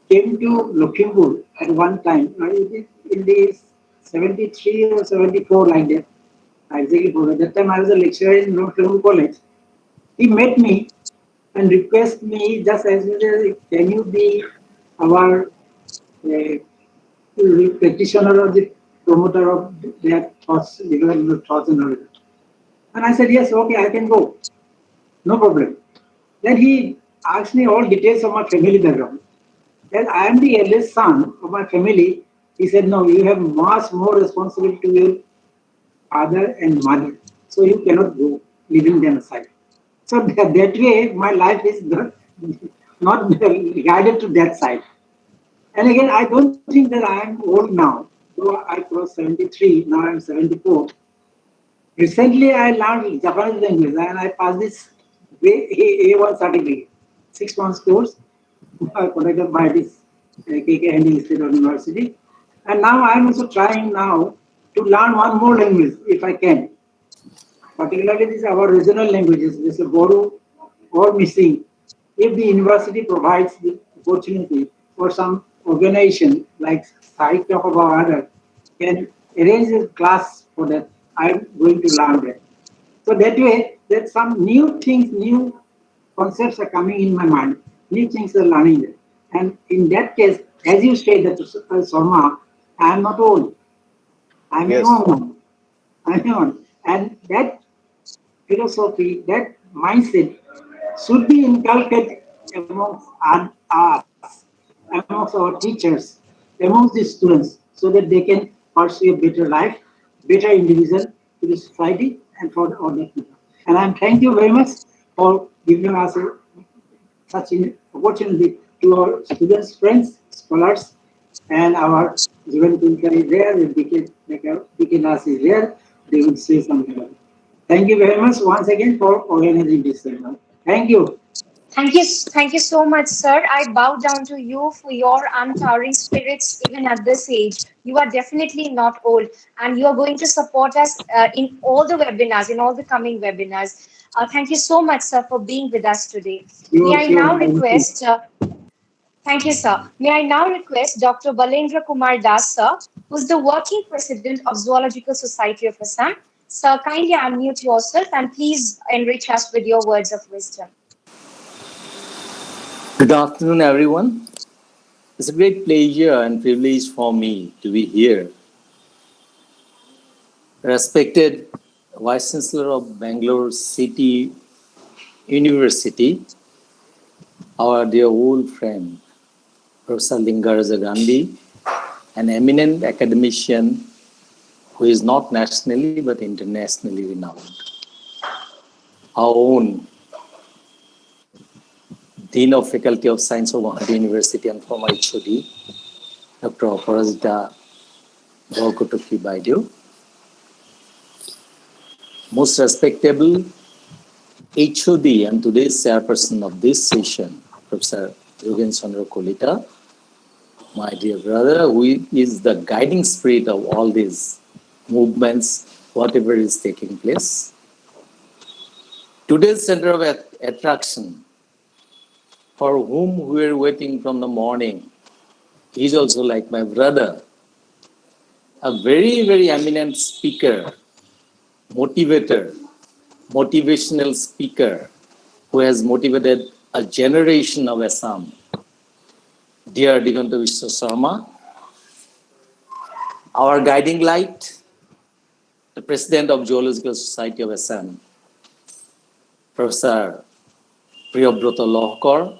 came to Lakhimpur at one time, in the 73 or 74 like that. I exactly forgot. At that time I was a lecturer in North College. He met me and request me just as well, can you be our practitioner or the promoter of their thoughts, development of thoughts and all that. And I said, yes, okay, I can go. No problem. Then he asked me all details of my family background. As I am the eldest son of my family, he said, no, you have much more responsibility to your father and mother. So you cannot go, leaving them aside. So that way, my life is not guided to that side. And again, I don't think that I am old now. Though I was 73, now I'm 74. Recently, I learned Japanese language and I passed this A1 certificate, 6 months course, conducted by this KK Handy State University. And now I'm also trying now to learn one more language if I can. Particularly these our regional languages, this is Bodo or missing. If the university provides the opportunity for some organization like Sahitya or other can arrange a class for that, I'm going to learn that. So that way, that some new things, new concepts are coming in my mind, new things are learning there. And in that case, as you said that Sarma, I am not old. I'm Yes. young. I'm young. And that philosophy, that mindset should be inculcated amongst us, amongst our teachers, amongst the students, so that they can pursue a better life, better individual to the society and for the other people. And I'm thank you very much for giving us such an opportunity to our students, friends, scholars, and our Jivan Kulkar is there, and DK Das is there. They will say something. Thank you very much once again for organizing this seminar. Thank you. Thank you so much, sir. I bow down to you for your untowering spirits, even at this age. You are definitely not old, and you are going to support us in all the webinars, in all the coming webinars. Thank you so much, sir, for being with us today. May Sure, I sure. now Thank you. request, thank you, sir. May I now request Dr. Balendra Kumar Das, sir, who's the working president of Zoological Society of Assam. Sir, kindly unmute yourself and please enrich us with your words of wisdom. Good afternoon, everyone. It's a great pleasure and privilege for me to be here. Respected Vice Chancellor of Bangalore City University, our dear old friend, Professor Lingaraja Gandhi, an eminent academician who is not nationally but internationally renowned. Our own Dean of Faculty of Science of Guwahati University and former HOD, Dr. Aparajita Borkotoki Baidu. Most respectable HOD and today's chairperson of this session, Professor Yogen Chandra Kolita, my dear brother, who is the guiding spirit of all these movements, whatever is taking place. Today's center of attraction, for whom we were waiting from the morning, he's also like my brother, a very, very eminent speaker, motivator, motivational speaker who has motivated a generation of Assam. Dear Diganta Vishwa Sharma, our guiding light, the President of Zoological Society of Assam, Professor Priyabrata Lohkar,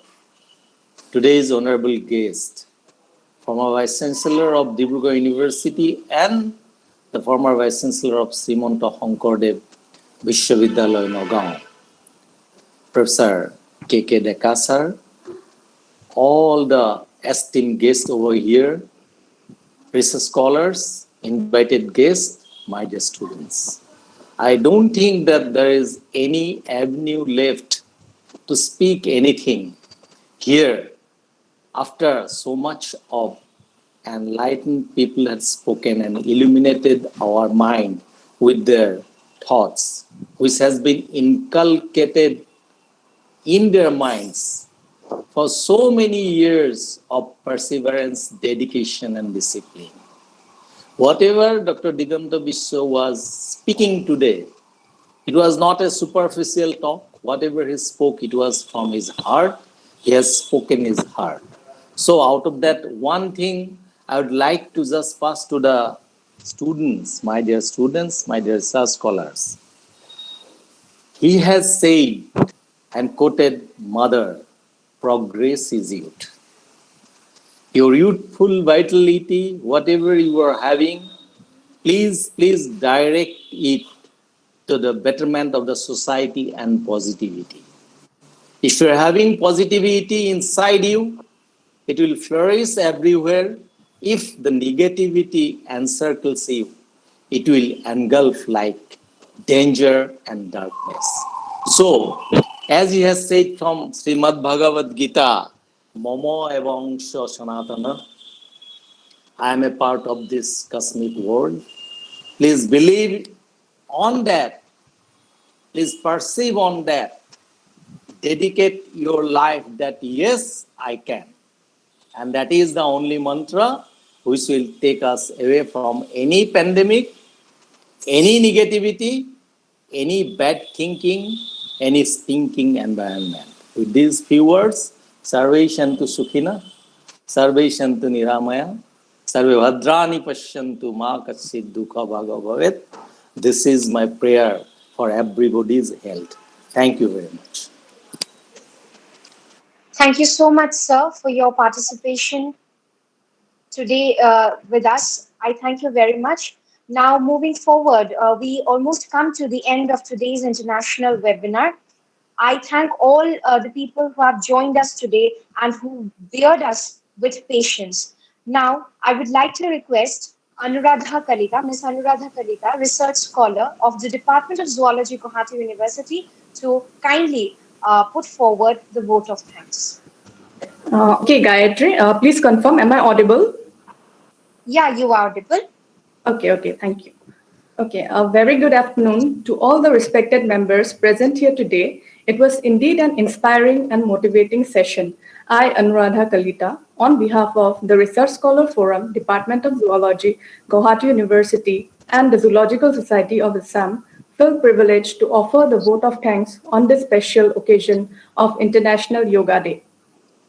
today's honorable guest, former Vice Chancellor of Dibrugarh University and the former Vice Chancellor of Srimanta Shankardev Vishwavidyalaya Nagaon, Professor KK Deka sir, all the esteemed guests over here, research scholars, invited guests, my dear students. I don't think that there is any avenue left to speak anything here after so much of enlightened people have spoken and illuminated our mind with their thoughts, which has been inculcated in their minds for so many years of perseverance, dedication, and discipline. Whatever Dr. Diganta Vishwa was speaking today, it was not a superficial talk. whatever he spoke, it was from his heart. He has spoken his heart. So out of that one thing, I would like to just pass to the students, my dear research scholars. He has said and quoted Mother, progress is youth. Your youthful vitality, whatever you are having, please direct it to the betterment of the society and positivity. If you're having positivity inside you, it will flourish everywhere. If the negativity encircles you, it will engulf like danger and darkness. So, as he has said from Srimad Bhagavad Gita, Momo Evangsha Sanatana, I am a part of this cosmic world. Please believe on that. Please perceive on that. Dedicate your life that yes, I can. And that is the only mantra which will take us away from any pandemic, any negativity, any bad thinking, any stinking environment. With these few words, Sarve Shantu Sukhina, Sarve Shantu Niramaya, Sarve Bhadrani Pashyantu Ma Katsit Dukha Bhaga Bhavet. This is my prayer for everybody's health. Thank you very much. Thank you so much, sir, for your participation today with us. I thank you very much. Now, moving forward, we almost come to the end of today's international webinar. I thank all the people who have joined us today and who beared us with patience. Now, I would like to request Anuradha Kalita, Ms. Anuradha Kalita, research scholar of the Department of Zoology, Guwahati University, to kindly put forward the vote of thanks. Okay, Gayatri, please confirm, am I audible? Yeah, you are audible. Okay, thank you. Okay, a very good afternoon to all the respected members present here today. It was indeed an inspiring and motivating session. I, Anuradha Kalita, on behalf of the Research Scholar Forum, Department of Zoology, Guwahati University, and the Zoological Society of Assam, feel privileged to offer the vote of thanks on this special occasion of International Yoga Day.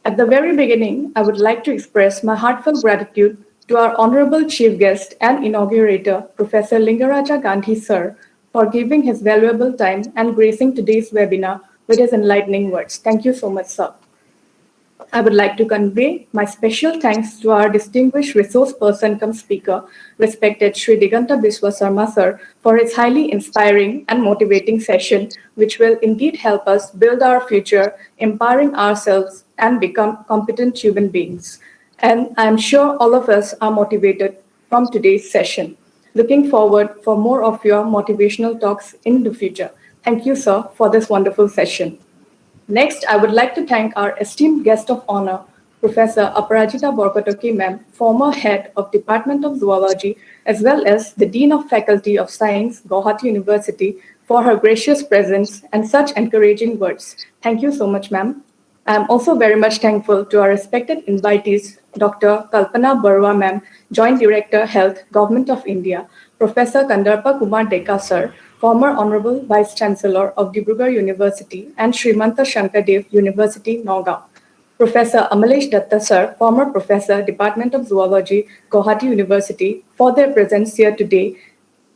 At the very beginning, I would like to express my heartfelt gratitude to our Honorable Chief Guest and Inaugurator, Professor Lingaraja Gandhi Sir, for giving his valuable time and gracing today's webinar with his enlightening words. Thank you so much, sir. I would like to convey my special thanks to our distinguished resource person cum speaker, respected Shri Diganta Biswa Sarma sir, for his highly inspiring and motivating session, which will indeed help us build our future, empowering ourselves and become competent human beings. And I'm sure all of us are motivated from today's session. Looking forward for more of your motivational talks in the future. Thank you, sir, for this wonderful session. Next, I would like to thank our esteemed guest of honor, Professor Aparajita Borkotoki ma'am, former head of Department of Zoology, as well as the Dean of Faculty of Science, Guwahati University, for her gracious presence and such encouraging words. Thank you so much, ma'am. I am also very much thankful to our respected invitees, Dr. Kalpana Barua ma'am, Joint Director, Health, Government of India, Professor Kandarpa Kumar Deka sir, former Honorable Vice Chancellor of Dibrugarh University, and Srimanta Shankardev University, Nagaon. Professor Amalesh Datta sir, former Professor, Department of Zoology, Guwahati University, for their presence here today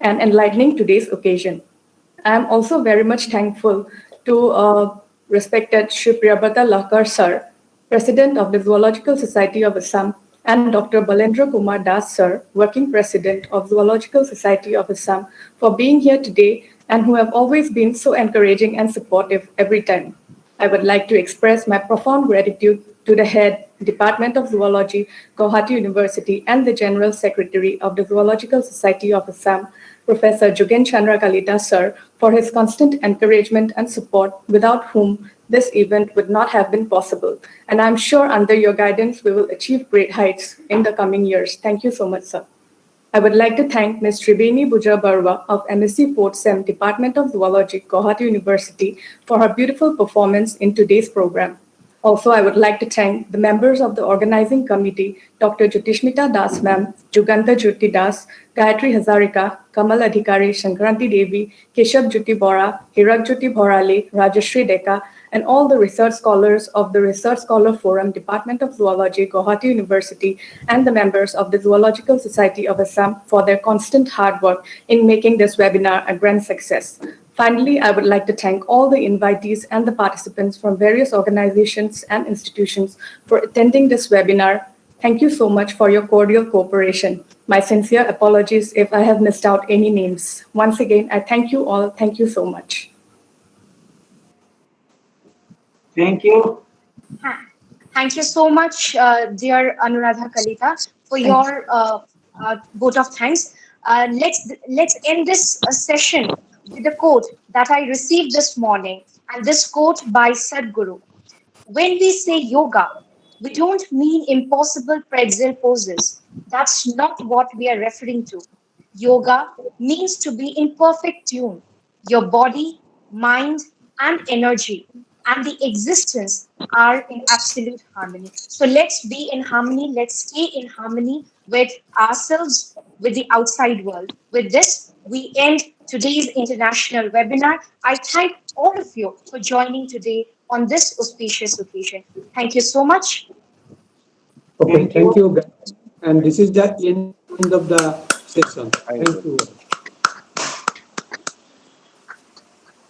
and enlightening today's occasion. I am also very much thankful to respected Shri Priyabhrata Lahkar sir, President of the Zoological Society of Assam, and Dr. Balendra Kumar Das sir, Working President of Zoological Society of Assam, for being here today and who have always been so encouraging and supportive every time. I would like to express my profound gratitude to the head, Department of Zoology, Guwahati University, and the General Secretary of the Zoological Society of Assam, Professor Jugen Chandra Kalita sir, for his constant encouragement and support, without whom this event would not have been possible. And I'm sure under your guidance, we will achieve great heights in the coming years. Thank you so much, sir. I would like to thank Ms. Tribeni Bujra Barwa of MSc 4th SEM, Department of Zoology, Guwahati University, for her beautiful performance in today's program. Also, I would like to thank the members of the organizing committee, Dr. Jyotishmita Das ma'am, Juganta Jyoti Das, Gayatri Hazarika, Kamal Adhikari, Shankranti Devi, Keshav Jyoti Bora, Hirak Jyoti Bhorale, Rajashri Deka, and all the research scholars of the Research Scholar Forum, Department of Zoology, Guwahati University, and the members of the Zoological Society of Assam for their constant hard work in making this webinar a grand success. Finally, I would like to thank all the invitees and the participants from various organizations and institutions for attending this webinar. Thank you so much for your cordial cooperation. My sincere apologies if I have missed out any names. Once again, I thank you all. Thank you so much. Thank you. Thank you so much, dear Anuradha Kalita, for your vote of thanks. Let's end this session with a quote that I received this morning, and this quote by Sadhguru. When we say yoga, we don't mean impossible pretzel poses. That's not what we are referring to. Yoga means to be in perfect tune. Your body, mind, and energy and the existence are in absolute harmony. So let's be in harmony. Let's stay in harmony with ourselves, with the outside world. With this, we end today's international webinar. I thank all of you for joining today on this auspicious occasion. Thank you so much. Okay, thank you guys. And this is the end of the session. Thank you.